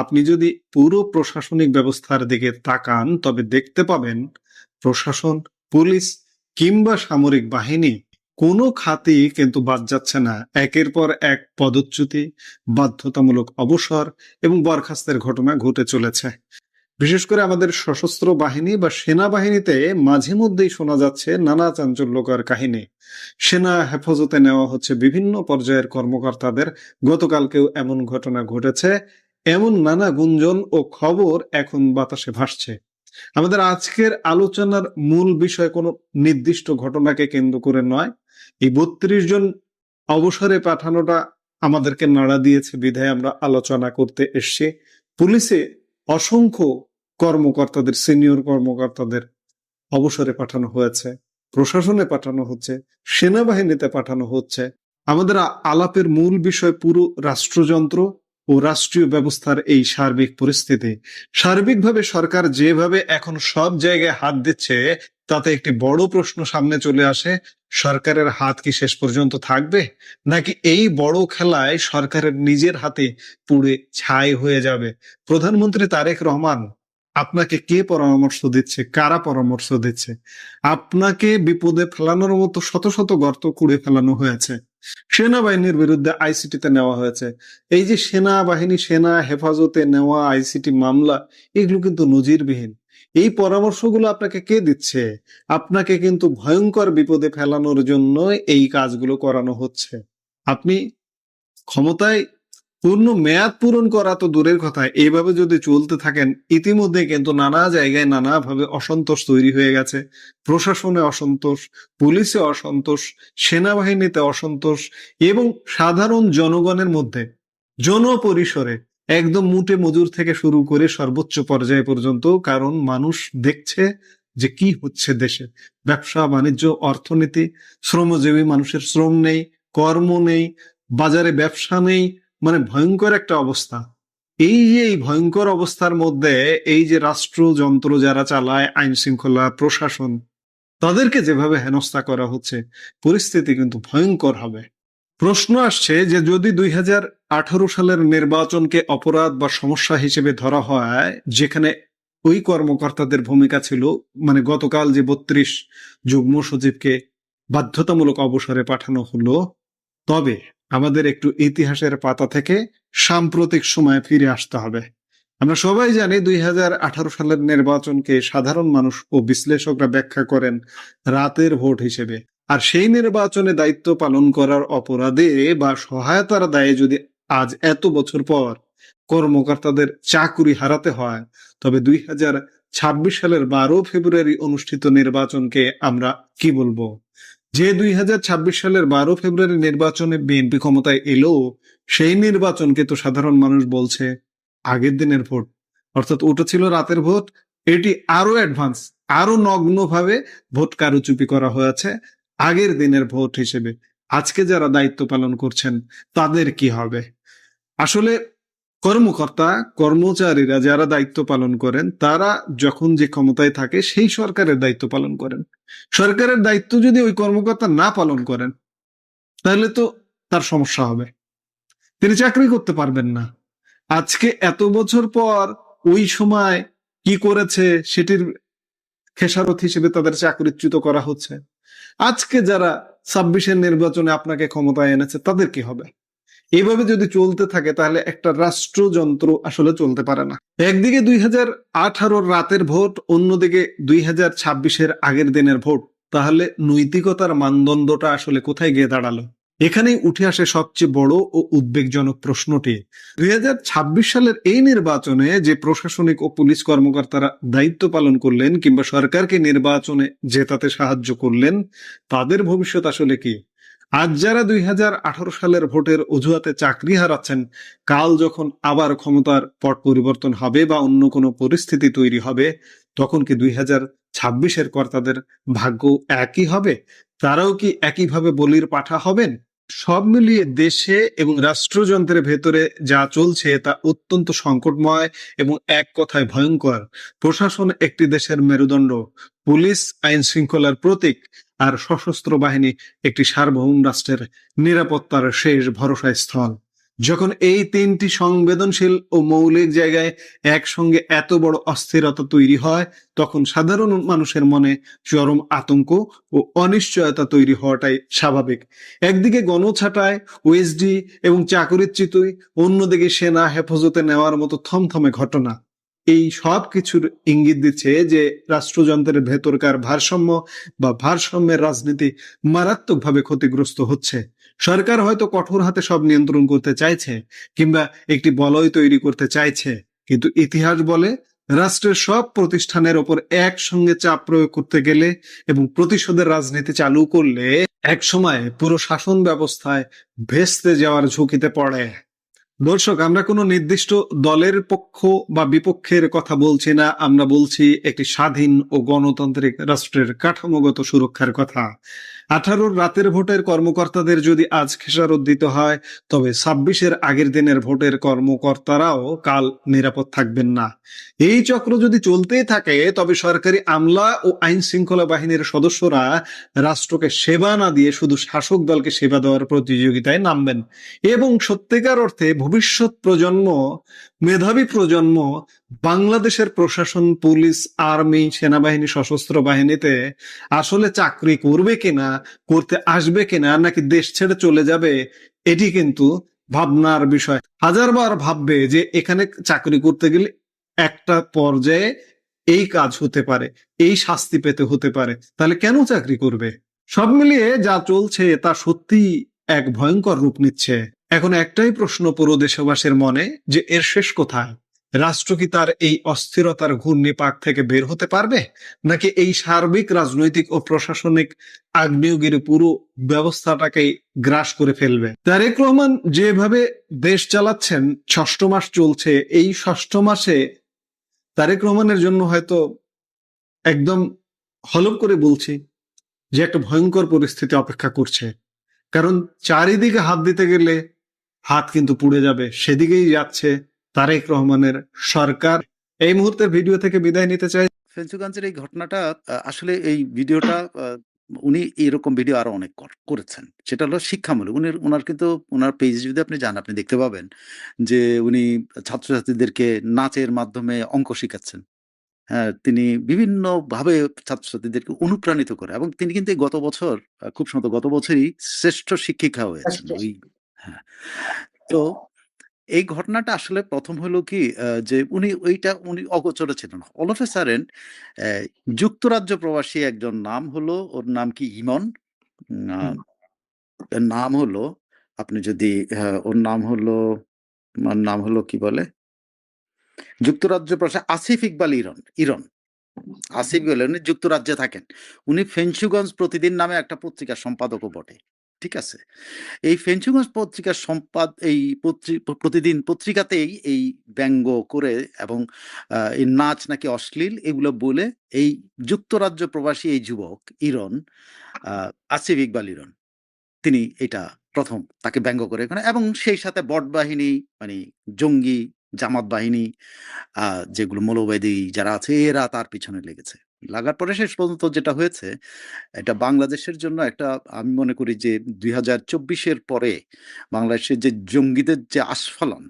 আপনি যদি পুরো প্রশাসনিক ব্যবস্থার দিকে তাকান তবে দেখতে পাবেন প্রশাসন, পুলিশ কিংবা সামরিক বাহিনী কোনো খাতেই কিন্তু বাদ যাচ্ছে না। একের পর এক পদচ্যুতি, বাধ্যতামূলক অবসর এবং বরখাস্তের ঘটনা ঘটে চলেছে। বিশেষ করে আমাদের সশস্ত্র বাহিনী বা সেনাবাহিনীতে মাঝে মধ্যেই শোনা যাচ্ছে নানা চাঞ্চল্যকর কাহিনী। সেনা হেফাজতে নেওয়া হচ্ছে বিভিন্ন পর্যায়ের কর্মকর্তাদের। গতকালকেও এমন ঘটনা ঘটেছে। এমন নানা গুঞ্জন ও খবর এখন বাতাসে ভাসছে। আমাদের আজকের আলোচনার মূল বিষয় কোনো নির্দিষ্ট ঘটনাকে কেন্দ্র করে নয়। এই 32 জন অবসরে পাঠানোটা আমাদেরকে নাড়া দিয়েছে বিধায় আমরা আলোচনা করতে এসছি। পুলিশে অসংখ্য কর্মকর্তাদের, সিনিয়র কর্মকর্তাদের অবসরে পাঠানো হয়েছে, প্রশাসনে পাঠানো হচ্ছে, সেনাবাহিনীতে পাঠানো হচ্ছে। আমাদের আলাপের মূল বিষয় পুরো রাষ্ট্রযন্ত্র ও রাষ্ট্রীয় ব্যবস্থার এই সার্বিক পরিস্থিতি। সার্বিকভাবে সরকার যেভাবে এখন সব জায়গায় হাত দিচ্ছে, তাতে একটি বড় প্রশ্ন সামনে চলে আসে, সরকারের হাত কি শেষ পর্যন্ত থাকবে, নাকি এই বড় খেলায় সরকারের নিজের হাতে পুড়ে ছাই হয়ে যাবে? প্রধানমন্ত্রী তারেক রহমান আপনাকে কে পরামর্শ দিচ্ছে, কারা পরামর্শ দিচ্ছে? আপনাকে বিপদে ফেলানোর মতো শত শত গর্ত খুঁড়ে ফেলানো হয়েছে। সেনাবাহিনীর বিরুদ্ধে আইসিটিতে নেওয়া হয়েছে। এই যে সেনাবাহিনী, সেনা হেফাজতে নেওয়া আইসিটি মামলা, এগুলো কিন্তু নজিরবিহীন। এই পরামর্শগুলো আপনাকে কে দিচ্ছে? আপনাকে কিন্তু ভয়ঙ্কর বিপদে ফেলানোর জন্য এই কাজগুলো করানো হচ্ছে। আপনি ক্ষমতায় পূর্ণ মেয়াদ পূরণ করা তো দূরের কথা, এইভাবে যদি চলতে থাকেন ইতিমধ্যে কিন্তু নানা জায়গায় নানাভাবে অসন্তোষ তৈরি হয়ে গেছে। প্রশাসনে অসন্তোষ, পুলিশে অসন্তোষ, সেনাবাহিনীতে অসন্তোষ এবং সাধারণ জনগণের মধ্যে জনপরিসরে একদম মুটে মজুর থেকে শুরু করে সর্বোচ্চ পর্যায় পর্যন্ত। কারণ মানুষ দেখছে যে কি হচ্ছে দেশে। ব্যবসা বাণিজ্য, অর্থনীতি, শ্রমজীবী মানুষের শ্রম নেই, কর্ম নেই, বাজারে ব্যবসা নেই, মানে ভয়ঙ্কর একটা অবস্থা। এই ভয়ঙ্কর অবস্থার মধ্যে এই যে রাষ্ট্রযন্ত্র যারা চালায়, আইন শৃঙ্খলা, প্রশাসন, তাদেরকে যেভাবে হেনস্থা করা হচ্ছে, পরিস্থিতি কিন্তু ভয়ঙ্কর হবে। প্রশ্ন আসছে যে যদি 2018 সালের নির্বাচনকে অপরাধ বা সমস্যা হিসেবে ধরা হয়, যেখানে ওই কর্মকর্তাদের ভূমিকা ছিল, মানে গতকাল যে 32 যুগ্ম সচিবকে বাধ্যতামূলক অবসরে পাঠানো হলো। তবে আমাদের একটু ইতিহাসের পাতা থেকে সাম্প্রতিক সময়ে ফিরে আসতে হবে। আমরা সবাই জানি 2018 সালের নির্বাচনকে সাধারণ মানুষ ও বিশ্লেষকরা ব্যাখ্যা করেন রাতের ভোট হিসেবে। আর সেই নির্বাচনে দায়িত্ব পালন করার অপরাধে বা সহায়তার দায়ে যদি আজ এত বছর পর কর্মকর্তাদের চাকুরি হারাতে হয়, তবে 2026 সালের 12 ফেব্রুয়ারি অনুষ্ঠিত নির্বাচনকে আমরা কি বলবো? যে 2026 সালের 12 ফেব্রুয়ারি নির্বাচনে বিএনপি ক্ষমতায় এলো, সেই নির্বাচনকে তো সাধারণ মানুষ বলছে আগের দিনের ভোট, অর্থাৎ ওটা ছিল রাতের ভোট। এটি আরো অ্যাডভান্স, আরো নগ্নভাবে ভোট কারচুপি করা হয়েছে আগের দিনের ভোট হিসেবে। আজকে যারা দায়িত্ব পালন করছেন তাদের কি হবে? আসলে কর্মকর্তা কর্মচারীরা যারা দায়িত্ব পালন করেন, তারা যখন যে ক্ষমতায় থাকে সেই সরকারের দায়িত্ব পালন করেন। সরকারের দায়িত্ব যদি ওই কর্মকর্তা না পালন করেন, তাহলে তো তার সমস্যা হবে, তিনি চাকরি করতে পারবেন না। আজকে এত বছর পর ওই সময় কি করেছে সেটির খেসারত হিসেবে তাদের চাকরিচ্যুত করা হচ্ছে। আজকে যারা 26-এর নির্বাচনে আপনাকে ক্ষমতায় এনেছে তাদের কি হবে? এইভাবে যদি চলতে থাকে তাহলে একটা রাষ্ট্রযন্ত্র আসলে চলতে পারে না। একদিকে 2018 রাতের ভোট, অন্যদিকে 2026-এর আগের দিনের ভোট। তাহলে নৈতিকতার মানদণ্ডটা আসলে কোথায় গিয়ে দাঁড়ালো? এখানেই উঠে আসে সবচেয়ে বড় ও উদ্বেগজনক প্রশ্নটি। 2026 সালের এই নির্বাচনে যে প্রশাসনিক ও পুলিশ কর্মকর্তারা দায়িত্ব পালন করলেন কিংবা সরকারকে নির্বাচনে জেতাতে সাহায্য করলেন, তাদের ভবিষ্যৎ আসলে কি? আজ যারা 2018 সালের ভোটের অজুহাতে চাকরি হারাচ্ছেন, কাল যখন আবার ক্ষমতার পট পরিবর্তন হবে বা অন্য কোনো পরিস্থিতি তৈরি হবে, তখন কি 2026-এর কর্তাদের ভাগ্য একই হবে? তারাও কি একইভাবে বলির পাঠা হবেন? সব মিলিয়ে দেশে এবং রাষ্ট্রযন্ত্রের ভেতরে যা চলছে তা অত্যন্ত সংকটময় এবং এক কথায় ভয়ঙ্কর। প্রশাসন একটি দেশের মেরুদণ্ড, পুলিশ আইন শৃঙ্খলার প্রতীক, আর সশস্ত্র বাহিনী একটি সার্বভৌম রাষ্ট্রের নিরাপত্তার শেষ ভরসা স্থল। যখন এই তিনটি সংবেদনশীল ও মৌলিক জায়গায় একসঙ্গে এত বড় অস্থিরতা তৈরি হয়, তখন সাধারণ মানুষের মনে চরম আতঙ্ক ও অনিশ্চয়তা তৈরি হওয়াটাই স্বাভাবিক। একদিকে গণছাটায়, ওএসডি এবং চাকরিচ্যুতই, অন্যদিকে সেনা হেফাজতে নেওয়ার মতো থমথমে ঘটনা। এই সব কিছুর ইঙ্গিত দিচ্ছে যে রাষ্ট্রযন্ত্রের ভেতরকার ভারসাম্য বা ভারসাম্যের রাজনীতি মারাত্মকভাবে ক্ষতিগ্রস্ত হচ্ছে। সরকার হয়তো কঠোর হাতে সব নিয়ন্ত্রণ করতে চাইছে কিংবা একটি বলয় তৈরি করতে চাইছে, কিন্তু ইতিহাস বলে রাষ্ট্রের সব প্রতিষ্ঠানের ওপর একসঙ্গে চাপ প্রয়োগ করতে গেলে এবং প্রতিশোধের রাজনীতি চালু করলে একসময় পুরো শাসন ব্যবস্থায় ভেস্তে যাওয়ার ঝুঁকিতে পড়ে। দর্শক, আমরা কোনো নির্দিষ্ট দলের পক্ষ বা বিপক্ষের কথা বলছি না, আমরা বলছি একটি স্বাধীন ও গণতান্ত্রিক রাষ্ট্রের কাঠামোগত সুরক্ষার কথা। 18 রাতের ভোটের কর্মকর্তাদের যদি আজ খেসারত দিতে হয়, তবে 26-এর আগের দিনের ভোটের কর্মকর্তারাও কাল নিরাপদ থাকবেন না। এই চক্র যদি চলতেই থাকে, তবে সরকারি আমলা ও আইন শৃঙ্খলা বাহিনীর সদস্যরা রাষ্ট্রকে সেবা না দিয়ে শুধু শাসক দলকে সেবা দেওয়ার প্রতিযোগিতায় নামবেন এবং সত্যিকার অর্থে ভবিষ্যৎ প্রজন্ম, মেধাবী প্রজন্ম বাংলাদেশের প্রশাসন, পুলিশ, আর্মি, সেনাবাহিনী, সশস্ত্র বাহিনীতে আসলে চাকরি করবে কিনা, করতে আসবে কিনা, নাকি দেশ ছেড়ে চলে যাবে, এটি কিন্তু ভাবনার বিষয়। হাজারবার ভাববে যে এখানে চাকরি করতে গেলে একটা পর্যায়ে এই কাজ হতে পারে, এই শাস্তি পেতে হতে পারে, তাহলে কেন চাকরি করবে? সব মিলিয়ে যা চলছে তা সত্যি এক ভয়ঙ্কর রূপ নিচ্ছে। এখন একটাই প্রশ্ন পুরো দেশবাসীর মনে, যে এর শেষ কোথায়? রাষ্ট্র কি তার এই অস্থিরতার ঘূর্ণিপাক থেকে বের হতে পারবে, নাকি এই সার্বিক রাজনৈতিক ও প্রশাসনিক আগ্নেয়গিরি পুরো ব্যবস্থাটাকে গ্রাস করে ফেলবে? তারেক রহমান যেভাবে দেশ চালাচ্ছেন, 6ষ্ঠ মাস চলছে, এই 6ষ্ঠ মাসে তারেক রহমানের জন্য হয়তো একদম হলফ করে বলছি যে একটা ভয়ঙ্কর পরিস্থিতি অপেক্ষা করছে। কারণ চারিদিকে হাত দিতে গেলে হাত কিন্তু পুড়ে যাবে, সেদিকেই যাচ্ছে তারেক রহমানের সরকার। এই মুহূর্তের ভিডিও থেকে বিদায় নিতে চাই। ফেঞ্চুগঞ্জের এই ঘটনাটা আসলে এই ভিডিওটা উনি এরকম ভিডিও আরো অনেক করেছেন। সেটা হলো শিক্ষামূলক। উনার কিন্তু উনার পেজে যদি আপনি যান, আপনি দেখতে পাবেন যে উনি ছাত্রছাত্রীদেরকে নাচের মাধ্যমে অঙ্ক শিখাচ্ছেন। তিনি বিভিন্নভাবে ছাত্রছাত্রীদেরকে অনুপ্রাণিত করে এবং তিনি কিন্তু এই গত বছর খুব সম্ভবত গত বছরই শ্রেষ্ঠ শিক্ষিকা হয়েছেন ওই। হ্যাঁ, তো এই ঘটনাটা আসলে প্রথম হলো কি যে উনি অগোচরে ছিলেন। অল অফ এ সাডেন যুক্তরাজ্য প্রবাসী একজন নাম হলো, ওর নাম কি ইমন। হুম। এর নাম হলো, আপনি যদি ওর নাম হলো কি বলে? যুক্তরাজ্য প্রবাসী আসিফ ইকবাল ইরন। ইরন। আসিফ ইকবাল উনি যুক্তরাজ্যে থাকেন। উনি ফেঞ্চুগঞ্জ প্রতিদিন নামে একটা পত্রিকার সম্পাদকও বটে। ঠিক আছে? এই ফেঞ্চুগঞ্জ পত্রিকার এই প্রতিদিন পত্রিকাতেই এই ব্যঙ্গ করে এবং এই নাচ নাকি অশ্লীল এগুলো বলে এই যুক্তরাজ্য প্রবাসী এই যুবক ইরন, আসিফ ইকবাল ইরন, তিনি এটা প্রথম তাকে ব্যঙ্গ করে এখানে এবং সেই সাথে বট বাহিনী মানে জঙ্গি জামাত বাহিনী যেগুলো মৌলবাদী যারা আছে এরা তার পিছনে লেগেছে। লাগার পরে শেষ পর্যন্ত যেটা হয়েছে, এটা বাংলাদেশের জন্য একটা, আমি মনে করি যে ২০২৪ পরে বাংলাদেশের যে জঙ্গিদের যে আস্ফালন,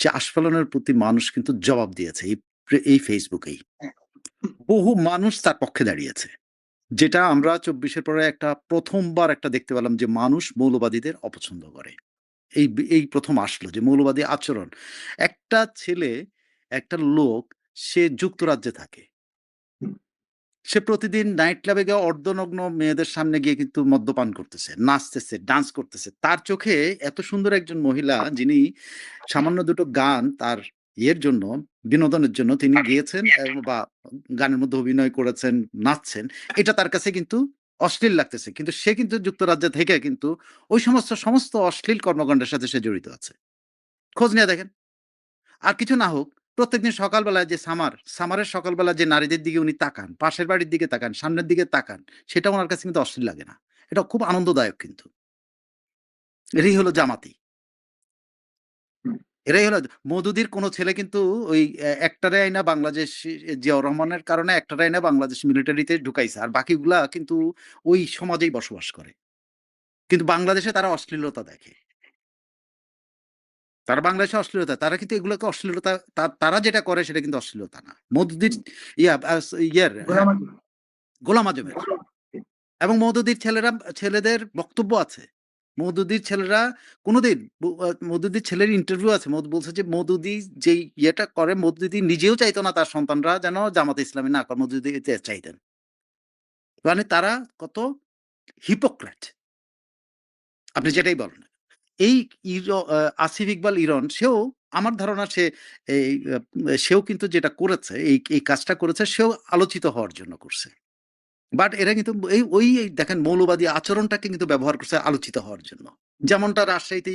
সে আস্ফালনের প্রতি মানুষ কিন্তু জবাব দিয়েছে এই ফেসবুকেই। বহু মানুষ তার পক্ষে দাঁড়িয়েছে। যেটা আমরা ২৪ পরে একটা প্রথমবার একটা দেখতে পেলাম যে মানুষ মৌলবাদীদের অপছন্দ করে। এই প্রথম আসলো যে মৌলবাদী আচরণ। একটা ছেলে, একটা লোক, সে যুক্তরাজ্যে থাকে। সে প্রতিদিন নাইট ক্লাবে গিয়ে অর্ধনগ্ন মেয়েদের সামনে গিয়ে কিন্তু মদ্যপান করতেছে, নাচতেছে, ডান্স করতেছে। তার চোখে এত সুন্দর একজন মহিলা, যিনি সামান্য দুটো গান তার জন্য, বিনোদনের জন্য তিনি গেয়েছেন বা গানের মধ্যে অভিনয় করেছেন, নাচছেন। এটা তার কাছে কিন্তু অশ্লীল লাগতেছে। কিন্তু সে কিন্তু যুক্তরাজ্যে থেকে কিন্তু ওই সমস্ত অশ্লীল কর্মকাণ্ডের সাথে সে জড়িত আছে। খোঁজ নিয়ে দেখেন। আর কিছু না হোক, প্রত্যেকদিন সকালবেলায় যে সামারের সকালবেলা যে নারীদের দিকে উনি তাকান, পাশের বাড়ির দিকে তাকান, সামনের দিকে তাকান, সেটা উনার কাছে কিন্তু অশ্লীল লাগে না। এটা খুব আনন্দদায়ক কিন্তু। এটাই হলো জামাতি। এরাই হলো মওদুদির কোনো ছেলে কিন্তু ওই একটারে আইনা বাংলাদেশ, জিয়াউর রহমানের কারণে একটারে আইনা বাংলাদেশ মিলিটারিতে ঢুকাইছে। আর বাকিগুলা কিন্তু ওই সমাজেই বসবাস করে। কিন্তু বাংলাদেশে তারা অশ্লীলতা দেখে। তারা বাংলাদেশে অশ্লীলতা, তারা কিন্তু এগুলোকে অশ্লীলতা, তারা যেটা করে সেটা কিন্তু অশ্লীলতা না। মওদুদির ইয়া আস ইয়ার হ্যাঁ, গোলাম আজমের এবং মওদুদির ছেলেদের বক্তব্য আছে। মওদুদির ছেলেরা কোনোদিন মওদুদির ছেলের ইন্টারভিউ আছে। বলছে যে মওদুদি যেই ইয়েটা করে, মওদুদি নিজেও চাইতো না তার সন্তানরা যেন জামাতে ইসলামী না করে, মওদুদি চাইতেন। মানে তারা কত হিপোক্রেট, আপনি যেটাই বলেন। এই আসিফ ইকবাল ইরন, সেও আমার ধারণা এই সেও কিন্তু যেটা করেছে, এই কাজটা করেছে, সেও আলোচিত হওয়ার জন্য করছে। বাট এরা কিন্তু এই দেখেন মৌলবাদী আচরণটাকে কিন্তু ব্যবহার করছে আলোচিত হওয়ার জন্য। যেমনটা রাজশাহীতে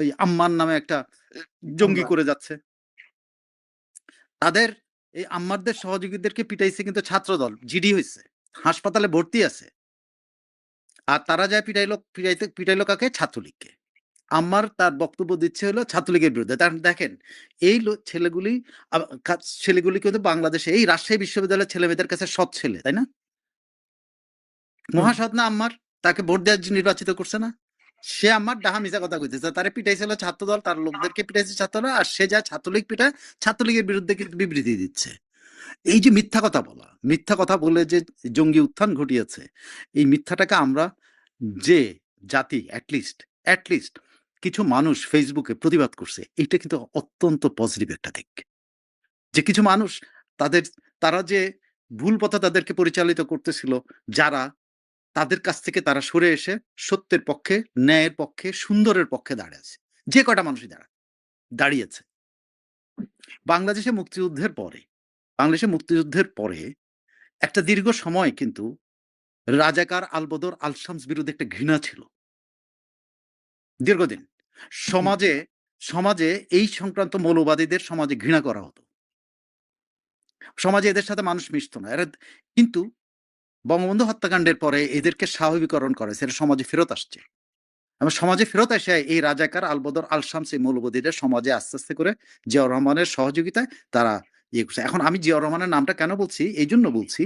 ওই আম্মার নামে একটা জঙ্গি করে যাচ্ছে। তাদের এই আম্মারদের সহযোগীদেরকে পিটাইছে কিন্তু ছাত্রদল, জিডি হইছে। হাসপাতালে ভর্তি আছে। আর তারা যায় পিটাইলো কাকে? ছাত্রলীগকে। আম্মার তার বক্তব্য দিচ্ছে হলো ছাত্রলীগের বিরুদ্ধে। দেখেন এই ছেলেগুলি ছেলেগুলি কিন্তু বাংলাদেশে এই রাজশাহী বিশ্ববিদ্যালয়ের ছেলেমেয়েদের কাছে সৎ ছেলে, তাই না? মহাসৎ না আম্মার? তাকে ভোট দেওয়ার জন্য নির্বাচিত করছে না? সে আম্মার ডাহা মিছা কথা কইতেছে। তারে পিটাইছিল ছাত্রদল, তার লোকদেরকে পিটাইছে ছাত্ররা, আর সে যা ছাত্রলীগ পিটায়, ছাত্রলীগের বিরুদ্ধে কিন্তু বিবৃতি দিচ্ছে। এই যে মিথ্যা কথা বলা, মিথ্যা কথা বলে যে জঙ্গি উত্থান ঘটিয়েছে, এই মিথ্যাটাকে আমরা, যে জাতি অ্যাটলিস্ট কিছু মানুষ ফেসবুকে প্রতিবাদ করছে, এইটা কিন্তু অত্যন্ত পজিটিভ একটা দিক। যে কিছু মানুষ তাদের তারা যে ভুল পথে তাদেরকে পরিচালিত করতেছিল, যারা তাদের কাছ থেকে তারা সরে এসে সত্যের পক্ষে, ন্যায়ের পক্ষে, সুন্দরের পক্ষে দাঁড়িয়েছে। যে কয়টা মানুষই দাঁড়িয়েছে। বাংলাদেশে মুক্তিযুদ্ধের পরে একটা দীর্ঘ সময় কিন্তু রাজাকার আলবদর আল শামস বিরুদ্ধে একটা ঘৃণা ছিল। দীর্ঘদিন সমাজে সমাজে এই সংক্রান্ত মৌলবাদীদের সমাজে ঘৃণা করা হতো। সমাজে এদের সাথে মানুষ মিশত না। কিন্তু বঙ্গবন্ধু হত্যাকাণ্ডের পরে এদেরকে স্বাভাবিকরণ করেছে, এরা সমাজে ফেরত আসছে। এবং সমাজে ফেরত এসে এই রাজাকার আলবদর আল শামস এই মৌলবাদীদের সমাজে আস্তে আস্তে করে জিয়াউর রহমানের সহযোগিতায় তারা ইয়ে করছে। এখন আমি জিয়াউর রহমানের নামটা কেন বলছি? এই জন্য বলছি,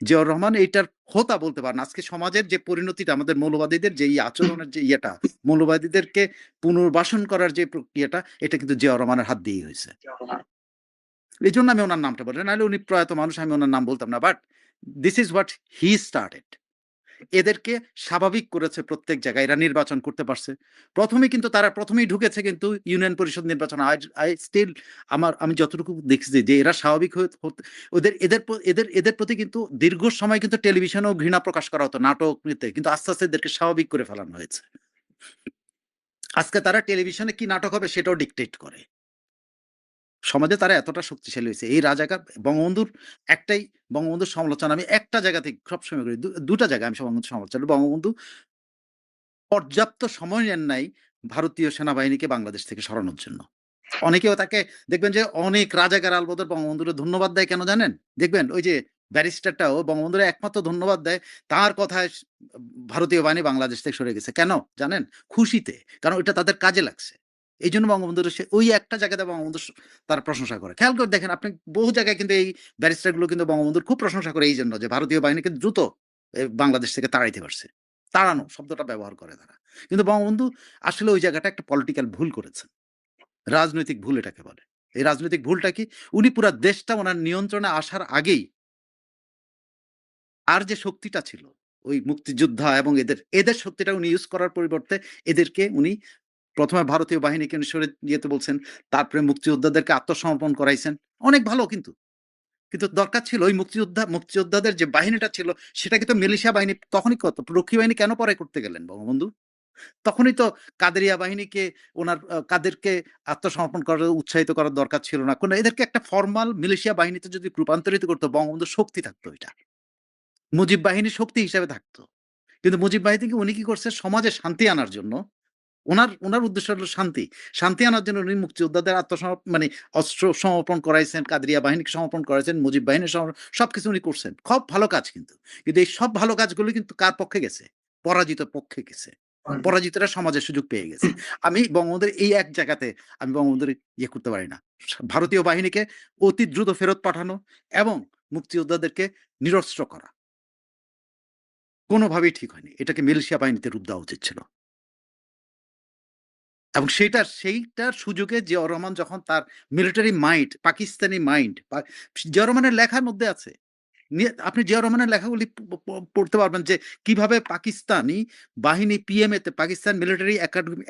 জিয়াউর রহমান এইটার হোতা বলতে পারেন। আজকে সমাজের যে পরিণতিটা, আমাদের মৌলবাদীদের যে আচরণের যে ইয়েটা, মৌলবাদীদেরকে পুনর্বাসন করার যে প্রক্রিয়াটা, এটা কিন্তু জিয়াউর রহমানের হাত দিয়েই হয়েছে। এই জন্য আমি ওনার নামটা বলি, নাহলে উনি প্রয়াত মানুষ, আমি ওনার নাম বলতাম না। But this is what he started. এদেরকে স্বাভাবিক করেছে প্রত্যেক জায়গায়, এরা নির্বাচন করতে পারছে। প্রথমে কিন্তু তারা প্রথমেই ঢুকেছে কিন্তু ইউনিয়ন পরিষদ নির্বাচন। আই স্টিল, আমি যতটুকু দেখছি যে এরা স্বাভাবিক ওদের এদের এদের এদের প্রতি কিন্তু দীর্ঘ সময় কিন্তু টেলিভিশনেও ঘৃণা প্রকাশ করা হতো, নাটক নিতে, কিন্তু আস্তে আস্তে এদেরকে স্বাভাবিক করে ফেলানো হয়েছে। আজকে তারা টেলিভিশনে কি নাটক হবে সেটাও ডিকটেট করে। সমাজে তারা এতটা শক্তিশালী হয়েছে। এই রাজাকার বঙ্গবন্ধুর একটাই, বঙ্গবন্ধুর সমালোচনা আমি একটা জায়গা থেকে সবসময় করি, দুটা জায়গায় আমি বঙ্গবন্ধুর সমালোচনা। বঙ্গবন্ধু পর্যাপ্ত সময় নেন নাই ভারতীয় সেনাবাহিনীকে বাংলাদেশ থেকে সরানোর জন্য। অনেকেও তাকে দেখবেন যে অনেক রাজাকার আলবদর বঙ্গবন্ধুরে ধন্যবাদ দেয়, কেন জানেন? দেখবেন ওই যে ব্যারিস্টারটাও বঙ্গবন্ধুরে একমাত্র ধন্যবাদ দেয় তার কথায় ভারতীয় বাহিনী বাংলাদেশ থেকে সরে গেছে। কেন জানেন? খুশিতে, কারণ ওইটা তাদের কাজে লাগছে। এই জন্য বঙ্গবন্ধুর ওই একটা জায়গাতে বঙ্গবন্ধু তার প্রশংসা করে। খেয়াল করে দেখেন আপনি, বহু জায়গায় কিন্তু এই ব্যারিস্টার গুলো কিন্তু বঙ্গবন্ধুর খুব প্রশংসা করে এই জন্য যে ভারতীয় বাহিনীকে দ্রুত বাংলাদেশ থেকে তাড়াইতে পারছে। তাড়ানো শব্দটা ব্যবহার করে তারা। কিন্তু বঙ্গবন্ধু আসলে ওই জায়গাটা একটা পলিটিক্যাল ভুল করেছেন। রাজনৈতিক ভুল এটাকে বলে। এই রাজনৈতিক ভুলটা কি? উনি পুরা দেশটা ওনার নিয়ন্ত্রণে আসার আগেই আর যে শক্তিটা ছিল ওই মুক্তিযোদ্ধা এবং এদের শক্তিটা উনি ইউজ করার পরিবর্তে এদেরকে উনি প্রথমে ভারতীয় বাহিনীকে উনি সরে যেতে বলছেন, তারপরে মুক্তিযোদ্ধাদেরকে আত্মসমর্পণ করাইছেন। অনেক ভালো, কিন্তু দরকার ছিল ওই মুক্তিযোদ্ধাদের যে বাহিনীটা ছিল সেটা কিন্তু মিলিশিয়া বাহিনী তখনই কত, রক্ষী বাহিনী কেন পরে করতে গেলেন বঙ্গবন্ধু? তখনই তো কাদেরিয়া বাহিনীকে ওনার কাদেরকে আত্মসমর্পণ করার উৎসাহিত করার দরকার ছিল না। কোন এদেরকে একটা ফরমাল মিলিশিয়া বাহিনীতে যদি রূপান্তরিত করতো, বঙ্গবন্ধুর শক্তি থাকতো, এটা মুজিব বাহিনীর শক্তি হিসেবে থাকতো। কিন্তু মুজিব বাহিনীকে উনি কি করছে? সমাজে শান্তি আনার জন্য, উনার উদ্দেশ্য হলো শান্তি। শান্তি আনার জন্য উনি মুক্তিযোদ্ধাদের মানে অস্ত্র সমর্পণ করাইছেন, কাদেরিয়া বাহিনীকে সমর্পণ করাইছেন, মুজিব বাহিনীর সবকিছু উনি করছেন। খুব ভালো কাজ কিন্তু। কিন্তু এই সব ভালো কাজগুলো কিন্তু কার পক্ষে গেছে? পরাজিত পক্ষে গেছে। পরাজিতরা সমাজের সুযোগ পেয়ে গেছে। আমি বঙ্গবন্ধুর এই এক জায়গাতে আমি বঙ্গবন্ধুর করতে পারি না। ভারতীয় বাহিনীকে অতি দ্রুত ফেরত পাঠানো এবং মুক্তিযোদ্ধাদেরকে নিরস্ত্র করা কোনোভাবেই ঠিক হয়নি। এটাকে মিলিশিয়া বাহিনীতে রূপ দেওয়া উচিত ছিল। এবং সেইটার সুযোগে জিয়াউর রহমান যখন তার military mind, Pakistani mind, Ziaur রহমানের লেখার মধ্যে আছে। আপনি জিয়াউর রহমানের লেখাগুলি পড়তে পারবেন যে কিভাবে পাকিস্তানি বাহিনী পিএমএ তে, পাকিস্তান মিলিটারি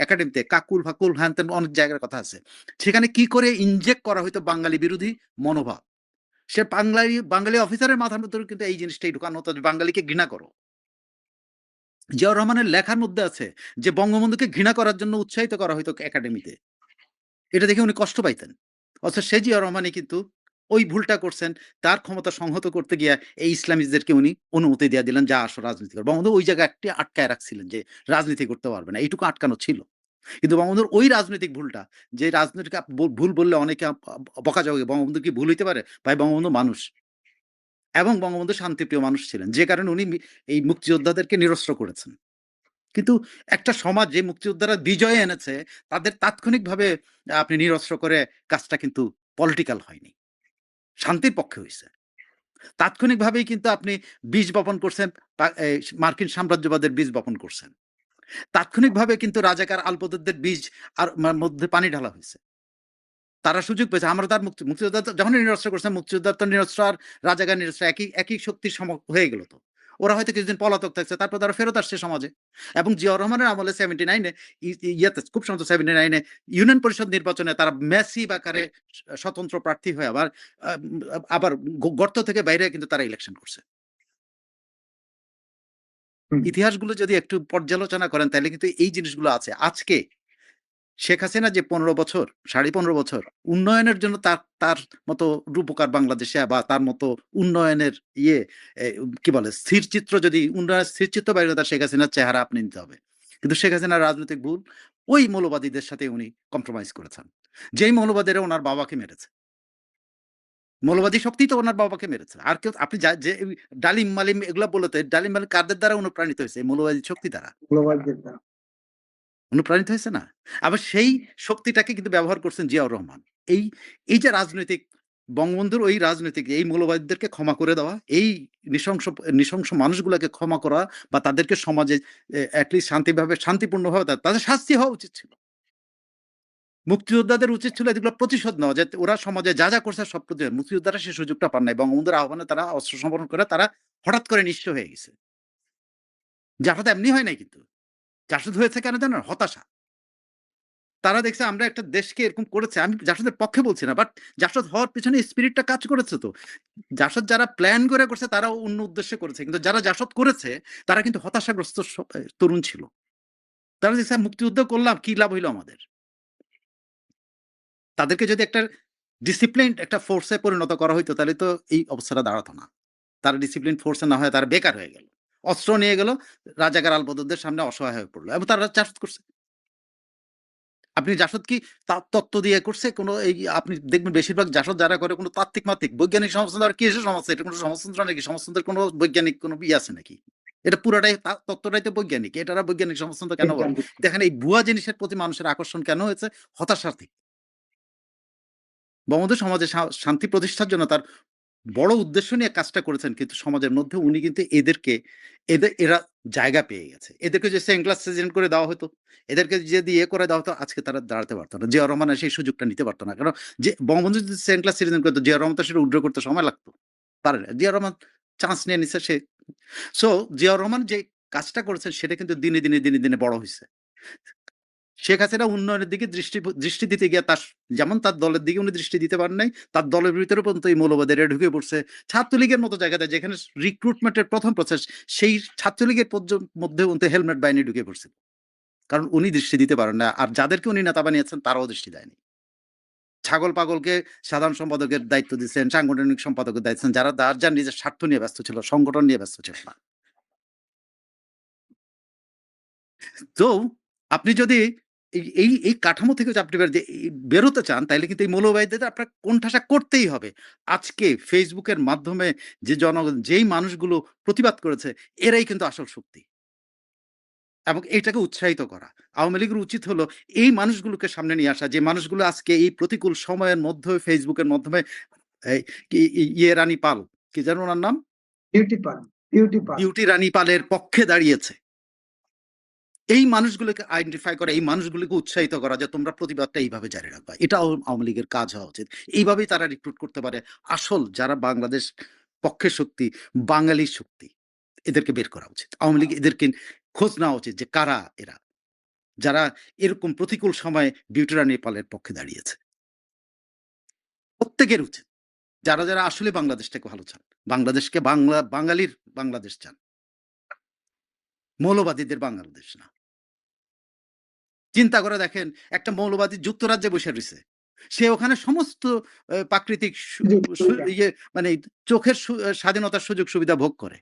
একাডেমিতে কাকুল ফাকুল হ্যান ত্যান অনেক জায়গার কথা আছে। সেখানে কি করে ইনজেক্ট করা হইতো বাঙালি বিরোধী মনোভাব। সে বাঙালি অফিসারের মাথার মধ্যে কিন্তু এই জিনিসটাই ঢুকানো হতো যে বাঙালিকে ঘৃণা করো। জিয়াউর রহমানের লেখার মধ্যে আছে যে বঙ্গবন্ধুকে ঘৃণা করার জন্য উৎসাহিত করা হইতো একাডেমিতে। এটা দেখে উনি কষ্ট পাইতেন। অথচ সে জিয়াউর রহমানই কিন্তু ওই ভুলটা করছেন। তার ক্ষমতা সংহত করতে গিয়ে এই ইসলামিস্টদেরকে উনি অনুমতি দিয়ে দিলেন, যা আসো রাজনীতি করো। বঙ্গবন্ধু ওই জায়গায় একটি আটকায় রাখছিলেন যে রাজনীতি করতে পারবে না, এইটুকু আটকানো ছিল। কিন্তু বঙ্গবন্ধুর ওই রাজনৈতিক ভুলটা, যে রাজনৈতিক ভুল বললে অনেকে বকা যাবে, বঙ্গবন্ধু কি ভুল হইতে পারে? ভাই, বঙ্গবন্ধু মানুষ এবং বঙ্গবন্ধু শান্তিপ্রিয় মানুষ ছিলেন, যে কারণে উনি এই মুক্তিযোদ্ধাদেরকে নিরস্ত্র করেছেন। কিন্তু একটা সমাজ যে মুক্তিযোদ্ধারা বিজয় এনেছে তাদের তাৎক্ষণিকভাবে আপনি নিরস্ত্র করে কাজটা কিন্তু পলিটিক্যাল হয়নি, শান্তির পক্ষে হয়েছে। তাৎক্ষণিকভাবেই কিন্তু আপনি বীজ বপন করছেন, মার্কিন সাম্রাজ্যবাদের বীজ বপন করছেন। তাৎক্ষণিকভাবে কিন্তু রাজাকার আলবদরদের বীজ আর মধ্যে পানি ঢালা হয়েছে। তারা সুযোগ পেয়েছে। আমরা তার মুক্তিযোদ্ধা যখনই নিরস্ত্র করছে, মুক্তিযোদ্ধা তো নিরস্ত্র আর রাজাকার নিরস্ত্র একই শক্তির হয়ে গেল তো। ওরা হয়তো কিছুদিন পলাতক থাকছে, তারপর তারা ফেরত আসছে সমাজে। এবং জিয়াউর রহমানের আমলে 79-এ ইয়াতে খুব সম্ভবত 79-এ ইউনিয়ন পরিষদ নির্বাচনে তারা ম্যাসিভ আকারে স্বতন্ত্র প্রার্থী হয়ে আবার গর্ত থেকে বাইরে কিন্তু তারা ইলেকশন করছে। ইতিহাসগুলো যদি একটু পর্যালোচনা করেন তাহলে কিন্তু এই জিনিসগুলো আছে। আজকে শেখ হাসিনা যে 15 বছর, 15.5 বছর উন্নয়নের জন্য তার মতো রূপকার বাংলাদেশে বা তার মতো উন্নয়নের কি বলে স্থিরচিত্র, যদি উন্নয়নের স্থিরচিত্র বাইরে তার শেখ হাসিনার চেহারা আপনি নিতে হবে। কিন্তু শেখ হাসিনার রাজনৈতিক ভুল ওই মৌলবাদীদের সাথে উনি কম্প্রোমাইজ করেছেন, যেই মৌলবাদীরা ওনার বাবাকে মেরেছে। মৌলবাদী শক্তি তো ওনার বাবাকে মেরেছে। আর কেউ আপনি যে ডালিম মালিম এগুলা বলতে, ডালিম মালিম কাদের দ্বারা অনুপ্রাণিত হয়েছে? মৌলবাদী শক্তি দ্বারা অনুপ্রাণিত হয়েছে না? আবার সেই শক্তিটাকে কিন্তু ব্যবহার করছেন জিয়াউর রহমান। এই যে রাজনৈতিক বঙ্গবন্ধুর ওই রাজনৈতিক এই মৌলবাদীদেরকে ক্ষমা করে দেওয়া, এই নৃশংস মানুষগুলোকে ক্ষমা করা বা তাদেরকে সমাজে শান্তিপূর্ণভাবে তাদের শাস্তি হওয়া উচিত ছিল। মুক্তিযোদ্ধাদের উচিত ছিল এগুলো প্রতিশোধ নেওয়া, যে ওরা সমাজে যা যা করছে সব প্রতিশোধ। মুক্তিযোদ্ধারা সে সুযোগটা পান নাই। বঙ্গবন্ধুর আহ্বানে তারা অস্ত্র সমর্পণ করে তারা হঠাৎ করে নিঃস্ব হয়ে গেছে। জাসদ এমনি হয় নাই কিন্তু। জাসদ হয়েছে কেন জানেন? হতাশা। তারা দেখছে আমরা একটা দেশকে এরকম করেছে। আমি জাসদের পক্ষে বলছি না, বাট জাসদ হওয়ার পেছনে স্পিরিটটা কাজ করেছে তো। জাসদ যারা প্ল্যান করে করছে তারা অন্য উদ্দেশ্যে করেছে। কিন্তু যারা জাসদ করেছে তারা কিন্তু হতাশাগ্রস্ত তরুণ ছিল। তারা দেখছে মুক্তিযুদ্ধ করলাম, কি লাভ হইল আমাদের? তাদেরকে যদি একটা ডিসিপ্লিনড একটা ফোর্সে পরিণত করা হইতো তাহলে তো এই অবস্থাটা দাঁড়াতো না। তারা ডিসিপ্লিন ফোর্সে না হয়ে তারা বেকার হয়ে গেল। অস্ত্র নিয়ে গেল, রাজাকার আলবদরদের সামনে অসহায় হয়ে পড়ল। এবং তারা জাসদ করছে। আপনি জাসদ কি তত্ত্ব দিয়ে করছে? কোনো এই আপনি দেখবেন বেশিরভাগ জাসদ যারা করে কোনো তাত্ত্বিক মাত্তিক বৈজ্ঞানিক সমাজতন্ত্র আর কি এসে সমাজতন্ত্র, এটা কোনো সমাজতন্ত্র নাকি? সমাজতন্ত্রের কোনো বৈজ্ঞানিক কোনো আছে নাকি? এটা পুরাটাই তত্ত্বটাই তো বৈজ্ঞানিক। এটারা বৈজ্ঞানিক সমাজতন্ত্র কেন বলে? দেখেন এই ভুয়া জিনিসের প্রতি মানুষের আকর্ষণ কেন হয়েছে? হতাশার থেকে। বঙ্গবন্ধু সমাজে শান্তি প্রতিষ্ঠার জন্য তার বড় উদ্দেশ্য নিয়ে কাজটা করেছেন, কিন্তু সমাজের মধ্যে উনি কিন্তু এরা জায়গা পেয়ে গেছে। এদেরকে যে সেকেন্ড ক্লাস সিটিজেন করে দেওয়া হতো, এদেরকে যদি করে দেওয়া হতো আজকে তারা দাঁড়াতে পারতো না। জিয়াউর রহমান সেই সুযোগটা নিতে পারতো না। কারণ যে বঙ্গবন্ধু যদি সেকেন্ড ক্লাস সিটিজেন করতো, জিয়াউর রহমান তো সেটা উইথড্র করতে সময় লাগতো। পারে না। জিয়াউর রহমান চান্স নিয়ে নিছে সে। সো জিয়াউর রহমান যে কাজটা করেছেন সেটা কিন্তু দিনে দিনে বড় হইছে। শেখ হাসিনা উন্নয়নের দিকে দৃষ্টি দিতে গিয়ে যেমন তার দলের দিকে উনি দৃষ্টি দিতে পারেন নাই, তার দলের ভিতরে পর্যন্ত এই মৌলবাদীরা ঢুকে পড়ছে। ছাত্রলীগের মতো জায়গাতে যেখানে রিক্রুটমেন্টের প্রথম প্রসেস, সেই ছাত্রলীগের মধ্যে উনি হেলমেট বাহিনী ঢুকে পড়ছে। কারণ উনি দৃষ্টি দিতে পারেন না। আর যাদেরকে উনি নেতা বানিয়েছেন তারাও দৃষ্টি দেয়নি। ছাগল পাগলকে সাধারণ সম্পাদকের দায়িত্ব দিচ্ছেন, সাংগঠনিক সম্পাদকের দায়িত্ব দিচ্ছেন, যারা যার নিজের স্বার্থ নিয়ে ব্যস্ত ছিল, সংগঠন নিয়ে ব্যস্ত ছিল না। তো আপনি যদি এই কাঠামো থেকে যদি আপনি বেরোতে চান তাইলে কিন্তু এই মৌলবাদীদের আপনার কোণঠাসা করতেই হবে। আজকে ফেসবুকের মাধ্যমে যে জনগণ যেই মানুষগুলো প্রতিবাদ করেছে এরাই কিন্তু আসল শক্তি এবং এটাকে উৎসাহিত করা। আওয়ামী লীগের উচিত হলো এই মানুষগুলোকে সামনে নিয়ে আসা, যে মানুষগুলো আজকে এই প্রতিকূল সময়ের মধ্যে ফেসবুকের মাধ্যমে এই রানী পাল, কি যেন ওনার নাম? বিউটি রানী পালের পক্ষে দাঁড়িয়েছে। এই মানুষগুলোকে আইডেন্টিফাই করা, এই মানুষগুলোকে উৎসাহিত করা যে তোমরা প্রতিবাদটা এইভাবে জারি রাখবা। এটা আওয়ামী লীগের কাজ হওয়া উচিত। এইভাবেই তারা রিক্রুট করতে পারে আসল যারা বাংলাদেশ পক্ষের শক্তি, বাঙালির শক্তি। এদেরকে বের করা উচিত। আওয়ামী লীগ এদেরকে খোঁজ নেওয়া উচিত যে কারা এরা, যারা এরকম প্রতিকূল সময়ে বিউটি রানী পালের পক্ষে দাঁড়িয়েছে। প্রত্যেকের উচিত, যারা আসলে বাংলাদেশটাকে ভালো চান, বাংলাদেশকে বাঙালির বাংলাদেশ চান, মৌলবাদীদের বাংলাদেশ না। চিন্তা করে দেখেন, একটা মৌলবাদী যুক্তরাজ্যে বসে রয়েছে, সে ওখানে সমস্ত প্রাকৃতিক ইয়ে মানে চোখের স্বাধীনতার সুযোগ সুবিধা ভোগ করে।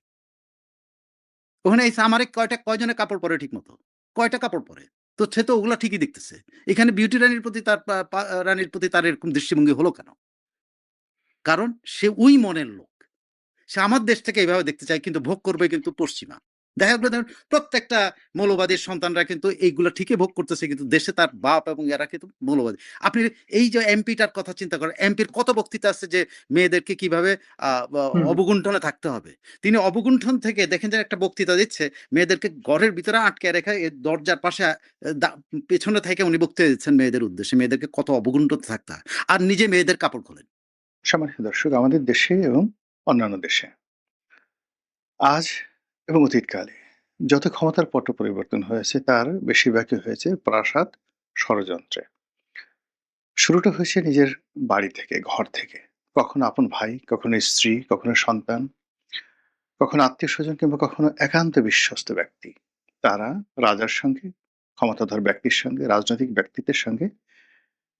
ওখানে এই সামারে কয়জনে কাপড় পরে ঠিক মতো, কয়টা কাপড় পরে? তো সে তো ওগুলা ঠিকই দেখতেছে। এখানে বিউটি রানীর প্রতি রানীর প্রতি তার এরকম দৃষ্টিভঙ্গি হলো কেন? কারণ সে ওই মনের লোক। সে আমার দেশটাকে এইভাবে দেখতে চায়, কিন্তু ভোগ করবে কিন্তু পশ্চিমা। দেখা গেল ধরুন প্রত্যেকটা মৌলবাদীর সন্তানরা কিন্তু এইগুলো ঠিকই ভোগ করতেছে, কিন্তু দেশে তার বাপ এবং এরা কিন্তু মৌলবাদী। আপনি এই যে এমপিটার কথা চিন্তা করেন, এমপির কত বক্তৃতা আছে যে মেয়েদেরকে কিভাবে অবগুণ্ঠনে থাকতে হবে। তিনি অবগুণ্ঠন থেকে দেখেন যে একটা বক্তৃতা দিচ্ছে, মেয়েদেরকে ঘরের ভিতরে আটকে রেখে দরজার পাশে পেছনে থেকে উনি বক্তৃতা দিচ্ছেন মেয়েদের উদ্দেশ্যে, মেয়েদেরকে কত অবগুণ্ঠন থাকতে হয়, আর নিজে মেয়েদের কাপড় খোলেন। সম্মানিত দর্শক, আমাদের দেশে এবং অন্যান্য দেশে আজ এবং অতীতকালে যত ক্ষমতার পট পরিবর্তন হয়েছে তার বেশিরভাগই হয়েছে প্রাসাদ ষড়যন্ত্রে। শুরুটা হয়েছে নিজের বাড়ি থেকে, ঘর থেকে। কখনো আপন ভাই, কখনো স্ত্রী, কখনো সন্তান, কখনো আত্মীয় স্বজন, কিংবা কখনো একান্ত বিশ্বস্ত ব্যক্তি। তারা রাজার সঙ্গে, ক্ষমতাধর ব্যক্তির সঙ্গে, রাজনৈতিক ব্যক্তিত্বের সঙ্গে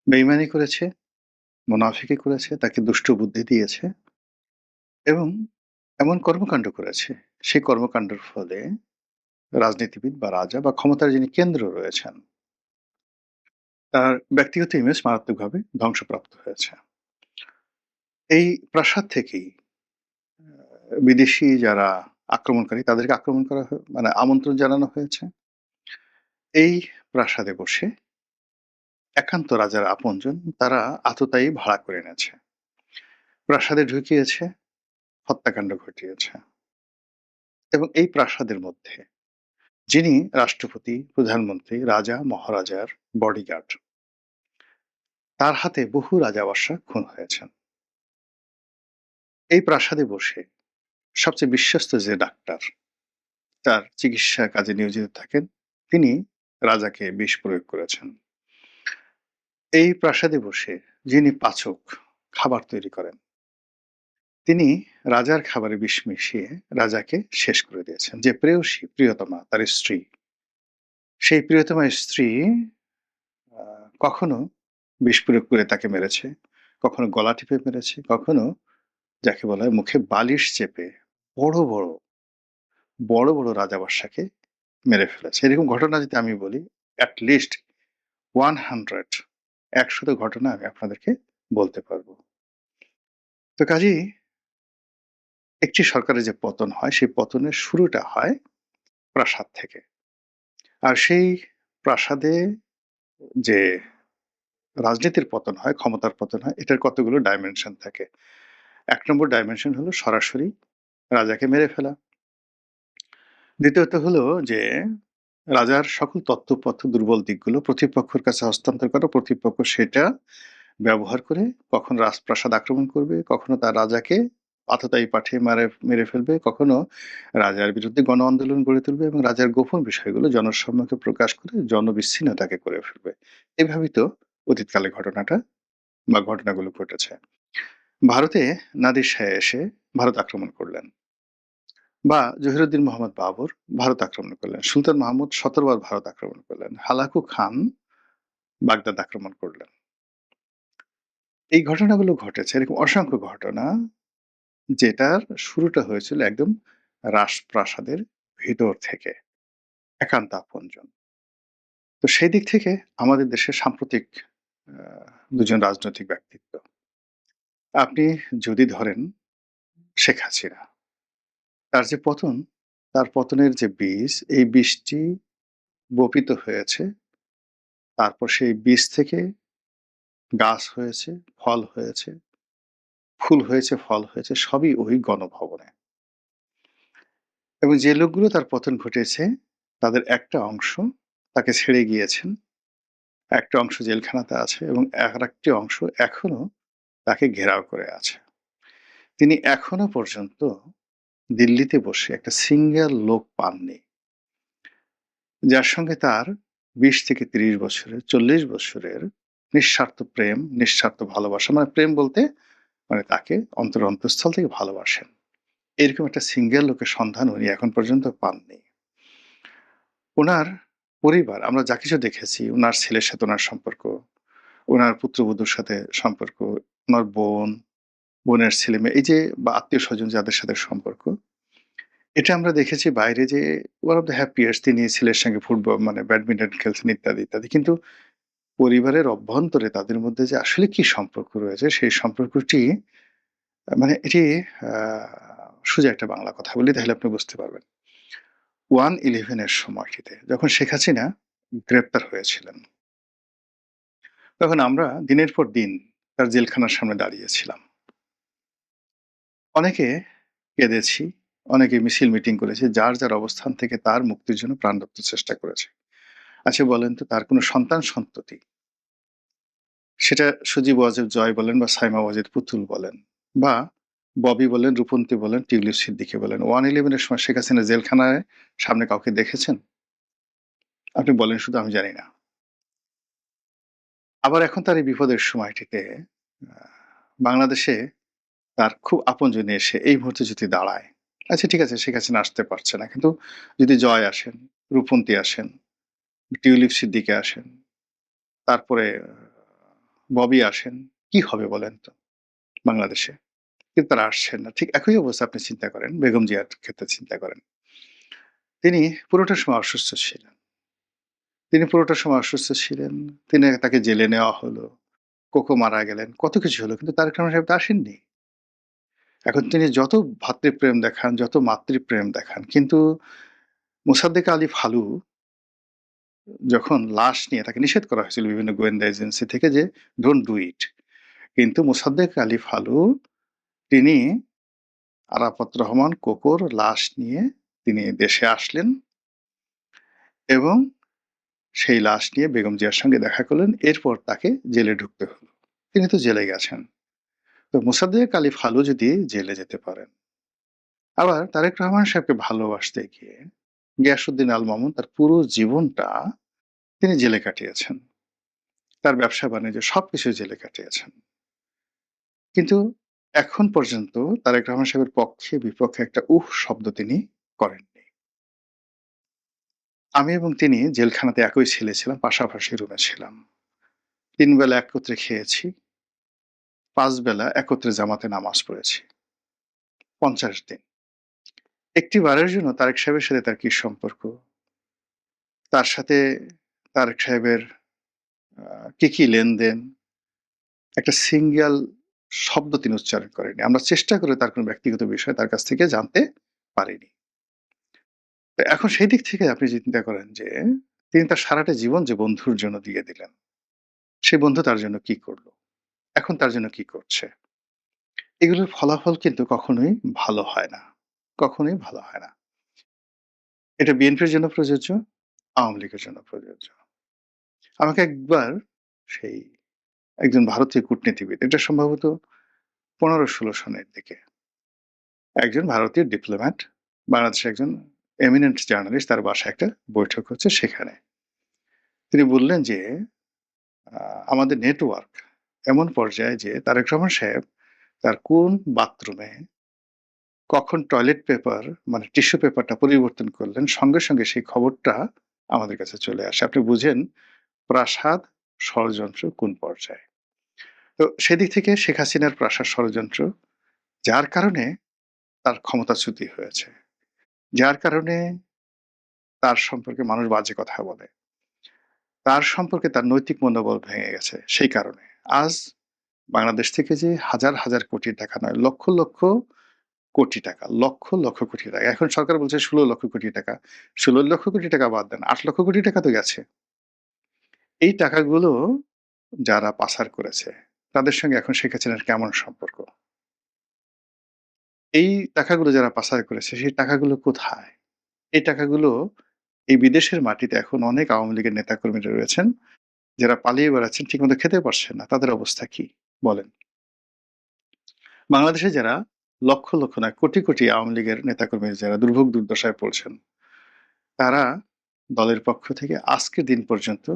বেইমানি করেছে, মুনাফিকি করেছে, তাকে দুষ্ট বুদ্ধি দিয়েছে এবং এমন কর্মকাণ্ড করেছে, সেই কর্মকাণ্ডের ফলে রাজনীতিবিদ বা রাজা বা ক্ষমতার যিনি কেন্দ্র রয়েছেন তার ব্যক্তিগত ইমেজ মারাত্মকভাবে ধ্বংসপ্রাপ্ত হয়েছে। এই প্রাসাদ থেকেই বিদেশি যারা আক্রমণকারী তাদেরকে আক্রমণ করা মানে আমন্ত্রণ জানানো হয়েছে। এই প্রাসাদে বসে একান্ত রাজার আপনজন তারা আততায়ী ভাড়া করে এনেছে, প্রাসাদে ঢুকিয়েছে, হত্যাকাণ্ড ঘটিয়েছে। এবং এই প্রাসাদের মধ্যে যিনি রাষ্ট্রপতি, প্রধানমন্ত্রী, রাজা, মহারাজার বডিগার্ড, তার হাতে বহু রাজা-বাদশাহ খুন হয়েছেন। এই প্রাসাদে বসে সবচেয়ে বিশ্বস্ত যে ডাক্তার তার চিকিৎসা কাজে নিয়োজিত থাকেন, তিনি রাজাকে বিষ প্রয়োগ করেছেন। এই প্রাসাদে বসে যিনি পাচক, খাবার তৈরি করেন, তিনি রাজার খাবারে বিষ মিশিয়ে রাজাকে শেষ করে দিয়েছেন। যে প্রেয়সী, প্রিয়তমা, তার স্ত্রী, সেই প্রিয়তমা স্ত্রী কখনো বিষ প্রয়োগ করে তাকে মেরেছে, কখনো গলা টিপে মেরেছে, কখনো যাকে বলা হয় মুখে বালিশ চেপে বড়, বড়, বড়, বড় রাজা-বাদশাকে মেরে ফেলেছে। এরকম ঘটনা যদি আমি বলি, at least 100 ঘটনা আমি আপনাদেরকে বলতে পারবো। তো কাজেই একটি সরকারের যে পতন হয়, সেই পতনের শুরুটা হয় প্রাসাদ থেকে। আর সেই প্রাসাদে যে রাজনীতির পতন হয়, ক্ষমতার পতন হয়, এটার কতগুলো ডাইমেনশন থাকে। ১ নম্বর ডাইমেনশন হলো সরাসরি রাজাকে মেরে ফেলা। দ্বিতীয়ত হলো যে রাজার সকল তথ্য-উপাত্ত দুর্বল দিকগুলো প্রতিপক্ষের কাছে হস্তান্তর করা, প্রতিপক্ষ সেটা ব্যবহার করে কখনো রাজপ্রাসাদ আক্রমণ করবে, কখনো তার রাজাকে আততায়ী পাঠিয়ে মেরে ফেলবে, কখনো রাজার বিরুদ্ধে গণ আন্দোলন গড়ে তুলবে এবং রাজার গোপন বিষয়গুলো জনসম্মুখে প্রকাশ করে জনবিচ্ছিন্নতাকে করে ফেলবে। এভাবেই তো অতীতকালে ঘটনাগুলো ঘটেছে। ভারতে নাদির শাহ এসে ভারত আক্রমণ করলেন বা জহিরুদ্দিন মোহাম্মদ বাবর ভারত আক্রমণ করলেন। সুলতান মাহমুদ ১৭ বার ভারত আক্রমণ করলেন। হালাকু খান বাগদাদ আক্রমণ করলেন। এই ঘটনাগুলো ঘটেছে, এরকম অসংখ্য ঘটনা যেটার শুরুটা হয়েছিল একদম রাজপ্রাসাদের ভিতর থেকে, একান্ত আপনজন। তো সেই দিক থেকে আমাদের দেশের সাম্প্রতিক আ ২ জন রাজনৈতিক ব্যক্তিত্ব। আপনি যদি ধরেন শেখ হাসিনা, তার যে পতন, তার পতনের যে বীজ, এই বীজটি বপিত হয়েছে। তারপর সেই বীজ থেকে গাছ হয়েছে, ফল হয়েছে, ফুল হয়েছে, ফল হয়েছে, সবই ওই গণভবনে। এবং যে লোকগুলো তার পতন ঘটিয়েছে, তাদের একটা অংশ তাকে ছেড়ে গিয়েছেন, একটা অংশ জেলখানাতে আছে এবং আরেকটি অংশ এখনো তাকে ঘেরাও করে আছে। তিনি এখনো পর্যন্ত দিল্লিতে বসে একটা সিঙ্গেল লোক পাননি, যার সঙ্গে তার ২০ থেকে ৩০ বছরের, ৪০ বছরের নিঃস্বার্থ প্রেম, নিঃস্বার্থ ভালোবাসা, মানে প্রেম বলতে মানে তাকে অন্তঃস্থল থেকে ভালোবাসেন। এরকম একটা সিঙ্গেল লোকের সন্ধান উনি এখন পর্যন্ত পাননি। উনার পরিবার, আমরা যা কিছু দেখেছি, উনার ছেলের সাথে উনার সম্পর্ক, উনার পুত্রবধূর সাথে সম্পর্ক, উনার বোন, বোনের ছেলেমেয়ে, এই যে বা আত্মীয়স্বজন যাদের সাথে সম্পর্ক, এটা আমরা দেখেছি বাইরে যে ওয়ান অফ দ্য হ্যাপিয়েস্ট, তিনি ছেলের সঙ্গে মানে ব্যাডমিন্টন খেলছেন ইত্যাদি, ইত্যাদি। কিন্তু পরিবারের অভ্যন্তরে তাদের মধ্যে যে আসলে কি সম্পর্ক রয়েছে, সেই সম্পর্কটি মানে এটি আ সোজা একটা বাংলা কথা বলি তাহলে আপনি বুঝতে পারবেন। 1/11 এর সময়টিতে যখন শেখ হাসিনা গ্রেপ্তার হয়েছিলেন, তখন আমরা দিনের পর দিন তার জেলখানার সামনে দাঁড়িয়েছিলাম। অনেকে কেঁদেছি, অনেকে মিছিল মিটিং করেছে। যার, যার অবস্থান থেকে তার মুক্তির জন্য প্রাণদত্ত চেষ্টা করেছে। আচ্ছা বলেন তো, তার কোনো সন্তান-সন্ততি, সেটা সজীব ওয়াজেদ জয় বলেন বা সাইমা ওয়াজেদ পুতুল বলেন বা ববি বলেন, রূপন্তী বলেন, টিউলিপ সিদ্দিকী বলেন, 1/11 এর সময় শেখ হাসিনা জেলখানায় সামনে কাউকে দেখেছেন? আপনি বলেন শুধু, আমি জানি না। আবার এখন তার এই বিপদের সময়টিতে আ বাংলাদেশে তার খুব আপনজন এসে এই মুহূর্তে যদি দাঁড়ায়, আচ্ছা ঠিক আছে শেখ হাসিনা আসতে পারছে না। কিন্তু যদি জয় আসেন, রূপন্তী আসেন, টিউলিপ সিদ্দিকী আসেন, তারপরে ববি আসেন, কি হবে বলেন তো বাংলাদেশে? কিন্তু তারা আসছেন না। ঠিক একই অবস্থা আপনি চিন্তা করেন, বেগম জিয়ার ক্ষেত্রে চিন্তা করেন। তিনি পুরোটা সময় অসুস্থ ছিলেন। তিনি পুরোটা সময় অসুস্থ ছিলেন। তাকে জেলে নেওয়া হলো। কোকো মারা গেলেন। কত কিছু হলো। কিন্তু তারেক রহমান সাহেব তো আসেননি। এখন তিনি যত ভ্রাতৃপ্রেম দেখান, যত মাতৃপ্রেম দেখান, কিন্তু মোসাদ্দেক আলী ফালু যখন লাশ নিয়ে তাকে নিষেধ করা হয়েছিল বিভিন্ন গোয়েন্দা এজেন্সি থেকে যে ডোন্ট ডু ইট। কিন্তু মোসাদ্দেক আলী ফালু তিনি আরাফাত রহমান কোকোর লাশ নিয়ে তিনি দেশে আসলেন এবং সেই লাশ নিয়ে বেগম জিয়ার সঙ্গে দেখা করলেন, এরপর তাকে জেলে ঢুকতে হলো। তিনি তো জেলে গেছেন। তো মোসাদ্দেক আলী ফালু যদি জেলে যেতে পারেন, আবার তারেক রহমান সাহেবকে ভালোবাসতে গিয়ে গিয়াসউদ্দিন আল মামুন তার পুরো জীবনটা তিনি জেলে কাটিয়েছেন। তার ব্যবসা বাণিজ্য সবকিছু জেলে কাটিয়েছেন। কিন্তু এখন পর্যন্ত তারেক রহমান সাহেবের পক্ষে বিপক্ষে একটা উহ শব্দ তিনি করেননি। আমি এবং তিনি জেলখানাতে একই সেলে ছিলাম, পাশাপাশি রুমে ছিলাম। ৩ বেলা একত্রে খেয়েছি, ৫ বেলা একত্রে জামাতে নামাজ পড়েছি। ৫০ দিন। একটি বারের জন্য তারেক সাহেবের সাথে তার কি সম্পর্ক? তার সাথে তারেক সাহেবের কি লেনদেন? একটা সিঙ্গেল শব্দ তিনি উচ্চারণ করেননি। আমরা চেষ্টা করে তার কোনো ব্যক্তিগত বিষয় তার কাছ থেকে জানতে পারিনি। তো এখন সেই দিক থেকে আপনি চিন্তা করেন যে তিনি তার সারাটা জীবন যে বন্ধুর জন্য দিয়ে দিলেন, সেই বন্ধু তার জন্য কি করলো? এখন তার জন্য কি করছে? এগুলোর ফলাফল কিন্তু কখনোই ভালো হয় না। কখনোই ভালো হয় না। এটা বিএনপির জন্য প্রযোজ্য, আওয়ামী লীগের জন্য প্রযোজ্য। আমাকে একবার সেই একজন ভারতীয় কূটনীতিবিদ, এটা সম্ভবত ১৫-১৬ সনের দিকে, একজন ভারতীয় ডিপ্লোম্যাট, বাংলাদেশের একজন এমিনেন্ট জার্নালিস্ট, তার বাসায় একটা বৈঠক হচ্ছে সেখানে। তিনি বললেন যে, আমাদের নেটওয়ার্ক এমন পর্যায়ে যে তারেক রহমান সাহেব তার কোন বাথরুমে কখন টয়লেট পেপার মানে টিস্যু পেপারটা পরিবর্তন করলেন, সঙ্গে, সঙ্গে সেই খবরটা আমাদের কাছে চলে আসে। আপনি বুঝেন প্রাসাদ ষড়যন্ত্র কোন পর্যায়ে। তো সেদিক থেকে শেখ হাসিনার প্রাসাদ ষড়যন্ত্র, যার কারণে তার ক্ষমতাচ্যুতি হয়েছে। যার কারণে তার সম্পর্কে মানুষ বাজে কথা বলে। তার সম্পর্কে তার নৈতিক মনোবল ভেঙে গেছে সেই কারণে। আজ বাংলাদেশ থেকে যে হাজার, হাজার কোটি টাকা নয়, লক্ষ, লক্ষ কোটি টাকা, লক্ষ, লক্ষ কোটি টাকা। এখন সরকার বলছে ১৬ লক্ষ কোটি টাকা। ১৬ লক্ষ কোটি টাকা বাদ দেন, ৮ লক্ষ কোটি টাকা তো গেছে। এই টাকাগুলো যারা পাচার করেছে, তাদের সঙ্গে এখন শেখ হাসিনার কেমন সম্পর্ক? এই টাকাগুলো যারা পাচার করেছে, সেই টাকাগুলো কোথায়? এই টাকাগুলো এই বিদেশের মাটিতে এখন অনেক আওয়ামী লীগের নেতাকর্মীরা রয়েছেন, যারা পালিয়ে বেড়াচ্ছেন, ঠিকমতো খেতে পারছেন না। তাদের অবস্থা কি? বলেন। বাংলাদেশে যারা লক্ষ, লক্ষ নয়, কোটি, কোটি আওয়ামী লীগের নেতাকর্মী যারা দুর্ভোগ দুর্দশায় পড়ছেন, তারা দলের পক্ষ থেকে আজকের দিন পর্যন্ত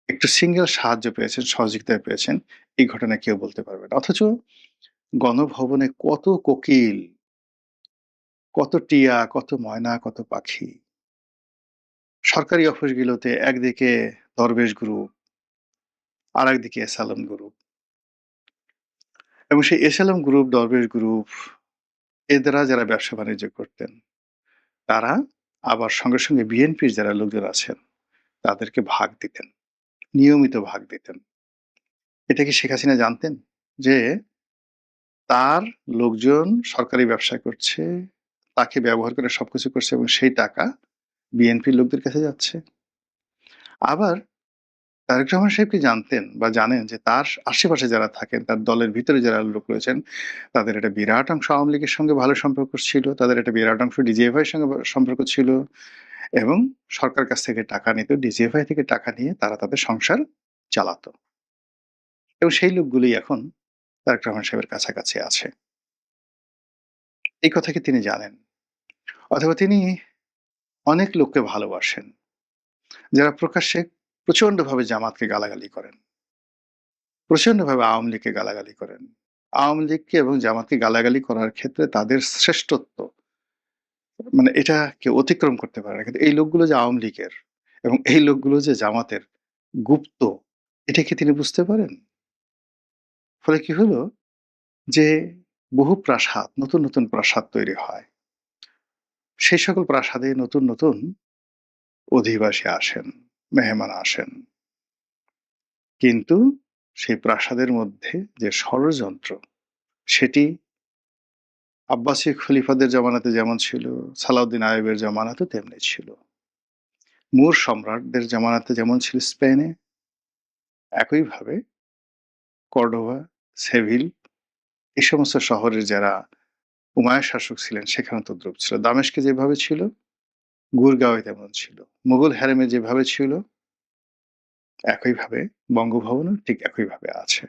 একটু সিঙ্গেল সাহায্য পেয়েছেন, সহযোগিতা পেয়েছেন, এই ঘটনা কেউ বলতে পারবে না। অথচ গণভবনে কত কোকিল, কত টিয়া, কত ময়না, কত পাখি। সরকারি অফিসগুলোতে একদিকে দরবেশ গ্রুপ, আরেকদিকে এসালাম গ্রুপ। এবং সেই এসালাম গ্রুপ, দরবেশ গ্রুপ এদেরা যারা ব্যবসা-বাণিজ্য করতেন, তারা আবার সঙ্গে, সঙ্গে বিএনপির যারা লোকজন আছেন, তাদেরকে ভাগ দিতেন। নিয়মিত ভাগ দিতেন। এটা কি শেখ হাসিনা জানতেন? যে তার লোকজন সরকারি ব্যবসা করছে, তাকে ব্যবহার করে সবকিছু করছে এবং সেই টাকা বিএনপির লোকদের কাছে যাচ্ছে। আবার তারেক রহমান সাহেব কি জানতেন বা জানেন যে তার আশেপাশে যারা থাকেন, তার দলের ভিতরে যারা লোক রয়েছেন, তাদের একটা বিরাট অংশ আওয়ামী লীগের সঙ্গে ভালো সম্পর্ক ছিল, তাদের একটা বিরাট অংশ ডিজিএফআই এর সঙ্গে সম্পর্ক ছিল এবং সরকার কাছ থেকে টাকা নিত, ডিজিএফআই থেকে টাকা নিয়ে তারা তাদের সংসার চালাতো। এবং সেই লোকগুলোই এখন তারেক রহমান সাহেবের কাছাকাছি আছে। এই কথা কি তিনি জানেন? অথবা তিনি অনেক লোককে ভালোবাসেন, যারা প্রকাশ্যে প্রচন্ডভাবে জামাতকে গালাগালি করেন, প্রচন্ডভাবে আওয়ামী লীগকে গালাগালি করেন। আওয়ামী লীগকে এবং জামাতকে গালাগালি করার ক্ষেত্রে তাদের শ্রেষ্ঠত্ব, মানে এটা কেউ অতিক্রম করতে পারে না। কিন্তু এই লোকগুলো যে আওয়ামী লীগের এবং এই লোকগুলো যে জামাতের গুপ্ত, এটা কি তিনি বুঝতে পারেন? ফলে কি হলো যে বহু প্রাসাদ, নতুন, নতুন প্রাসাদ তৈরি হয়। সেই সকল প্রাসাদে নতুন, নতুন অধিবাসী আসেন, মেহমান আসেন। কিন্তু সেই প্রাসাদের মধ্যে যে ষড়যন্ত্র, সেটি আব্বাসী খলিফাদের জামানাতে যেমন ছিল, সালাউদ্দিন আইয়ুবের জামানাতেও তেমনি ছিল। মুর সম্রাটদের জামানাতে যেমন ছিল স্পেনে, একইভাবে কর্ডোবা, সেভিল এই সমস্ত শহরের যারা উমাইয়া শাসক ছিলেন সেখানেও তদ্রুপ ছিল। দামেস্কে যেভাবে ছিল গুরগাঁওয়ে তেমন ছিল। মুঘল হ্যারেমে যেভাবে ছিল একইভাবে বঙ্গভবনও ঠিক একইভাবে আছে।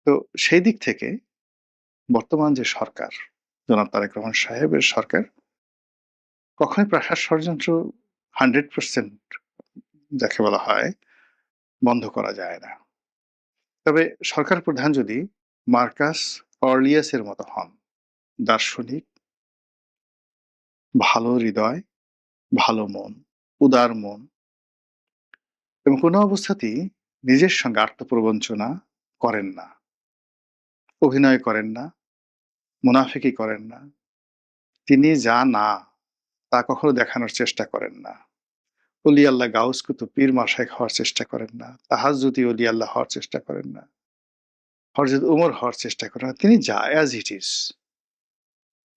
তো সেই দিক থেকে বর্তমান যে সরকার, জনাব তারেক রহমান সাহেবের সরকার কখনোই প্রাসাদ ষড়যন্ত্র 100% যাকে বলা হয় বন্ধ করা যায় না। তবে সরকার প্রধান যদি মার্কাস অর্লিয়াসের মতো হন, দার্শনিক, ভালো হৃদয়, ভালো মন, উদার মন এবং কোনো অবস্থাতেই নিজের সঙ্গে আত্মপ্রবঞ্চনা করেন না, অভিনয় করেন না, মুনাফিকি করেন না। তিনি যা না তা কখনো দেখানোর চেষ্টা করেন না। অলি আল্লাহ গাউস কুতুব পীর মাশায়েখ হওয়ার চেষ্টা করেন না। তাহাজ্জুদি অলি আল্লাহ হওয়ার চেষ্টা করেন না। হযরত উমর হওয়ার চেষ্টা করেন না। তিনি যা as it is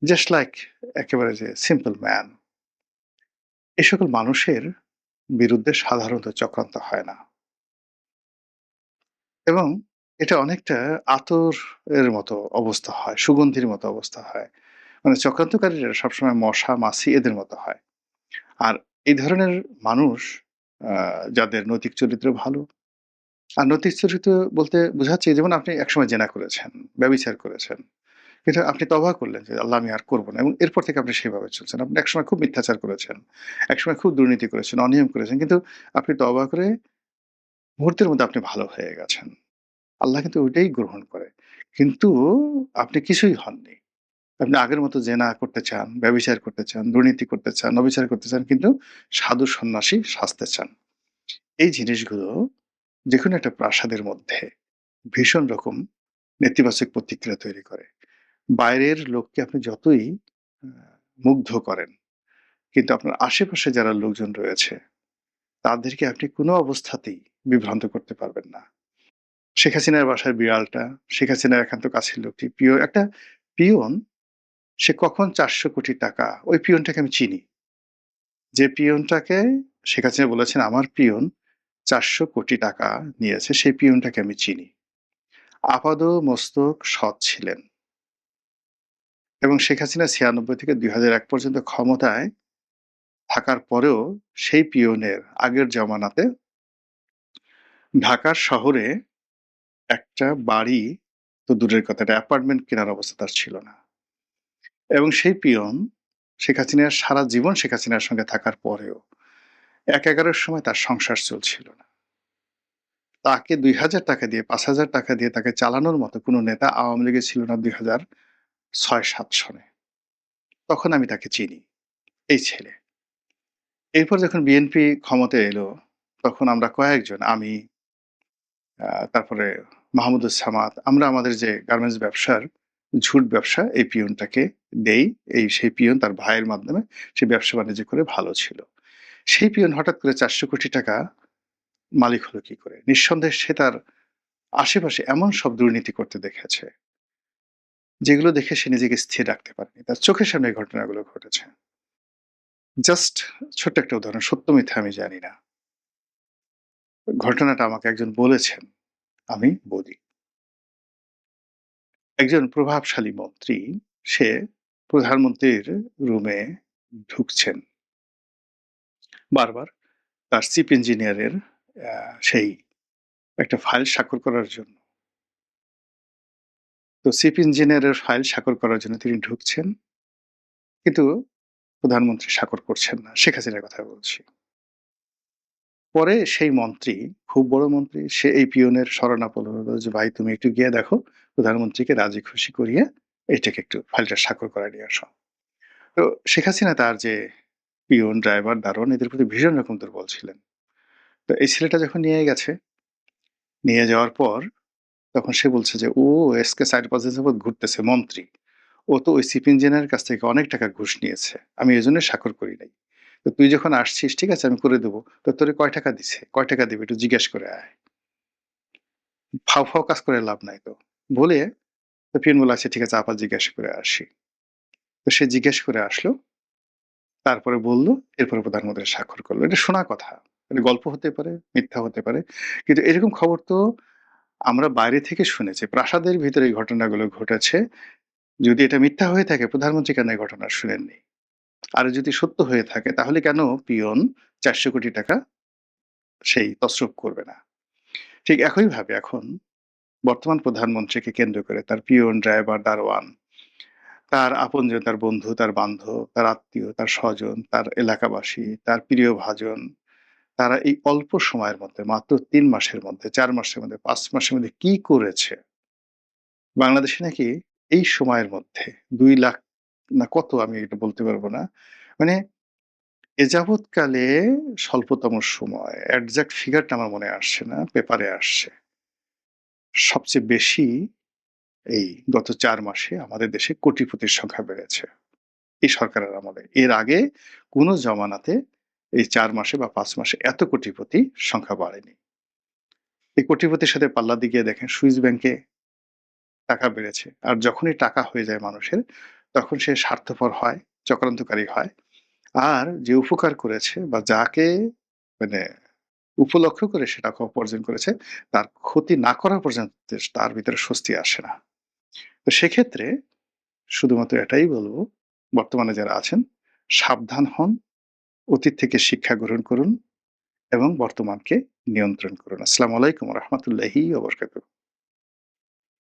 just like একেবারে যে সিম্পল ম্যান। এ সকল মানুষের বিরুদ্ধে সাধারণত চক্রান্ত হয় না। এবং এটা অনেকটা আতর এর মতো অবস্থা হয়, সুগন্ধির মতো অবস্থা হয়। মানে চক্রান্তকারীরা সবসময় মশা, মাছি এদের মতো হয়। আর এই ধরনের মানুষ যাদের নৈতিক চরিত্র ভালো, আর নৈতিক চরিত্র বলতে বোঝাচ্ছে যেমন আপনি একসময় জেনা করেছেন, ব্যভিচার করেছেন। কিন্তু আপনি তওবা করলেন যে, "আল্লাহ আমি আর করব না" এবং এরপর থেকে আপনি সেভাবে চলছেন। আপনি একসময় খুব মিথ্যাচার করেছেন, একসময় খুব দুর্নীতি করেছেন, অনিয়ম করেছেন। কিন্তু আপনি তওবা করে মুহূর্তের মধ্যে আপনি ভালো হয়ে গেছেন। আল্লাহ কিন্তু ওইটাই গ্রহণ করে। কিন্তু আপনি কিছুই হননি। আপনি আগের মতো জেনা করতে চান, ব্যভিচার করতে চান, দুর্নীতি করতে চান, অবিচার করতে চান কিন্তু সাধু সন্ন্যাসী সাজতে চান। এই জিনিসগুলো যেকোনো একটা প্রাসাদের মধ্যে ভীষণ রকম নেতিবাচক প্রতিক্রিয়া তৈরি করে। বাইরের লোককে আপনি যতই আ মুগ্ধ করেন, কিন্তু আপনার আশেপাশে যারা লোকজন রয়েছে, তাদেরকে আপনি কোনো অবস্থাতেই বিভ্রান্ত করতে পারবেন না। শেখ হাসিনার বাসার বিড়ালটা, শেখ হাসিনার একান্ত কাছের লোকটি, একটা পিয়ন সে কখন ৳৪০০,০০,০০,০০০ ওই পিয়নটাকে আমি চিনি। যে পিয়নটাকে শেখ হাসিনা বলেছেন, "আমার পিয়ন ৳৪০০,০০,০০,০০০ নিয়েছে।" সেই পিয়নটাকে আমি চিনি। আপাদমস্তক সৎ ছিলেন এবং শেখ হাসিনা ৯৬ থেকে ২০০১ পর্যন্ত ক্ষমতায় থাকার পরেও সেই পিয়নের আগের জমানাতে ঢাকার শহরে একটা বাড়ি তো দূরের কথা, একটা অ্যাপার্টমেন্ট কেনার অবস্থা তার ছিল না। এবং সেই পিয়ন শেখ হাসিনার সারা জীবন শেখ হাসিনার সঙ্গে থাকার পরেও ১/১১ র সময় তার সংসার চলছিল না। তাকে ৳২,০০০ দিয়ে ৳৫,০০০ দিয়ে তাকে চালানোর মতো কোনো নেতা আওয়ামী লীগে ছিল না ২০০৬-৭ সনে। তখন আমি তাকে চিনি, এই ছেলে। এরপর যখন বিএনপি ক্ষমতায় এলো, তখন আমরা কয়েকজন আমি, তারপরে মাহমুদুস সামাদ, আমরা আমাদের যে গার্মেন্টস ব্যবসার ঝুট ব্যবসা, এই পিয়নটাকে দেই। সেই পিয়ন তার ভাইয়ের মাধ্যমে সে ব্যবসা-বাণিজ্য করে ভালো ছিল। সেই পিয়ন হঠাৎ করে ৳৪০০,০০,০০,০০০ মালিক হলো কি করে? নিঃসন্দেহে সে তার আশেপাশে এমন সব দুর্নীতি করতে দেখেছে, যেগুলো দেখে সে নিজেকে স্থির রাখতে পারেনি। তার চোখের সামনে এই ঘটনাগুলো ঘটেছে। জাস্ট ছোট্ট একটা উদাহরণ, সত্য মিথ্যা আমি জানি না। ঘটনাটা আমাকে একজন বলেছেন, আমি বলি। একজন প্রভাবশালী মন্ত্রী সে প্রধানমন্ত্রীর রুমে ঢুকছেন। বারবার তার চিফ ইঞ্জিনিয়ারের সেই একটা ফাইল স্বাক্ষর করার জন্য। তো চিফ ইঞ্জিনিয়ারের ফাইল স্বাক্ষর করার জন্য তিনি ঢুকছেন। কিন্তু প্রধানমন্ত্রী স্বাক্ষর করছেন না। শেখ হাসিনার কথা বলছি। পরে সেই মন্ত্রী, খুব বড় মন্ত্রী, সে এই পিয়নের শরণাপন্ন হলো যে, "ভাই তুমি একটু গিয়ে দেখো, প্রধানমন্ত্রীকে রাজি খুশি করিয়ে এইটাকে একটু ফাইলটা স্বাক্ষর করায় নিয়ে আসো।" তো শেখ হাসিনা তার যে পিয়ন, ড্রাইভার, দারোয়ান এদের প্রতি ভীষণ রকম দুর্বল ছিলেন। তো এই ছেলেটা যখন নিয়ে গেছে, নিয়ে যাওয়ার পর তখন সে বলছে যে, "ও এসকে ৪-৫ দিন যাবৎ ঘুরতেছে মন্ত্রী। ও তো ওই চিফ ইঞ্জিনিয়ারের কাছ থেকে অনেক টাকা ঘুষ নিয়েছে। আমি এজন্য স্বাক্ষর করি নাই। তো তুই যখন আসছিস ঠিক আছে আমি করে দেবো। তো তোরে কয় টাকা দিছে? কয় টাকা দিবে একটু জিজ্ঞেস করে আয়। ফাও, ফাও কাজ করে লাভ নাই তো।" বলে তো পিয়ন বলল, "আচ্ছা ঠিক আছে আপা জিজ্ঞাসা করে আসি।" তো সে জিজ্ঞেস করে আসলো। তারপরে বলল, এরপরে প্রধানমন্ত্রী স্বাক্ষর করল। এটা শোনা কথা। এটা গল্প হতে পারে, মিথ্যা হতে পারে। কিন্তু এরকম খবর তো আমরা বাইরে থেকে শুনেছি। প্রাসাদের ভিতরে এই ঘটনাগুলো ঘটেছে। যদি এটা মিথ্যা হয়ে থাকে প্রধানমন্ত্রী কেন এই ঘটনা শুনেননি? আর যদি সত্য হয়ে থাকে তাহলে কেন পিয়ন 400 কোটি টাকা সেই তছরূপ করবে না? ঠিক একইভাবে এখন বর্তমান প্রধানমন্ত্রীকে কেন্দ্র করে তার পিয়ন, ড্রাইভার, দারোয়ান, তার আপনজন, তার বন্ধু, তার বান্ধব, তার আত্মীয়, তার স্বজন, তার এলাকাবাসী, তার প্রিয়ভাজন, তারা এই অল্প সময়ের মধ্যে মাত্র ৩ মাসের মধ্যে, ৪ মাসের মধ্যে, 5 মাসের মধ্যে কি করেছে? বাংলাদেশে নাকি এই সময়ের মধ্যে ২ লাখ না কত আমি এটা বলতে পারব না। মানে এ যাবৎকালে স্বল্পতম সময় এক্সাক্ট ফিগারটা আমার মনে আসছে না, পেপারে আসছে। সবচেয়ে বেশি এই গত ৪ মাসে আমাদের দেশে কোটিপতির সংখ্যা বেড়েছে। এই সরকারের আমলে। এর আগে কোন জমানাতে এই ৪ মাসে বা ৫ মাসে এত কোটিপতি সংখ্যা বাড়েনি। এই কোটিপতির সাথে পাল্লা দিয়ে গিয়ে দেখেন সুইস ব্যাংকে টাকা বেড়েছে। আর যখনই টাকা হয়ে যায় মানুষের, তখন সে স্বার্থপর হয়, চক্রান্তকারী হয়। আর যে উপকার করেছে বা যাকে মানে উপলক্ষ করে সে টাকা উপার্জন করেছে, তার ক্ষতি না করা পর্যন্ত তার ভিতরে স্বস্তি আসে না। তো সেক্ষেত্রে শুধুমাত্র এটাই বলব, বর্তমানে যারা আছেন সাবধান হন, অতীত থেকে শিক্ষা গ্রহণ করুন এবং বর্তমানকে নিয়ন্ত্রণ করুন। আসসালামু আলাইকুম ওয়া রাহমাতুল্লাহি ওয়া বারাকাতুহু।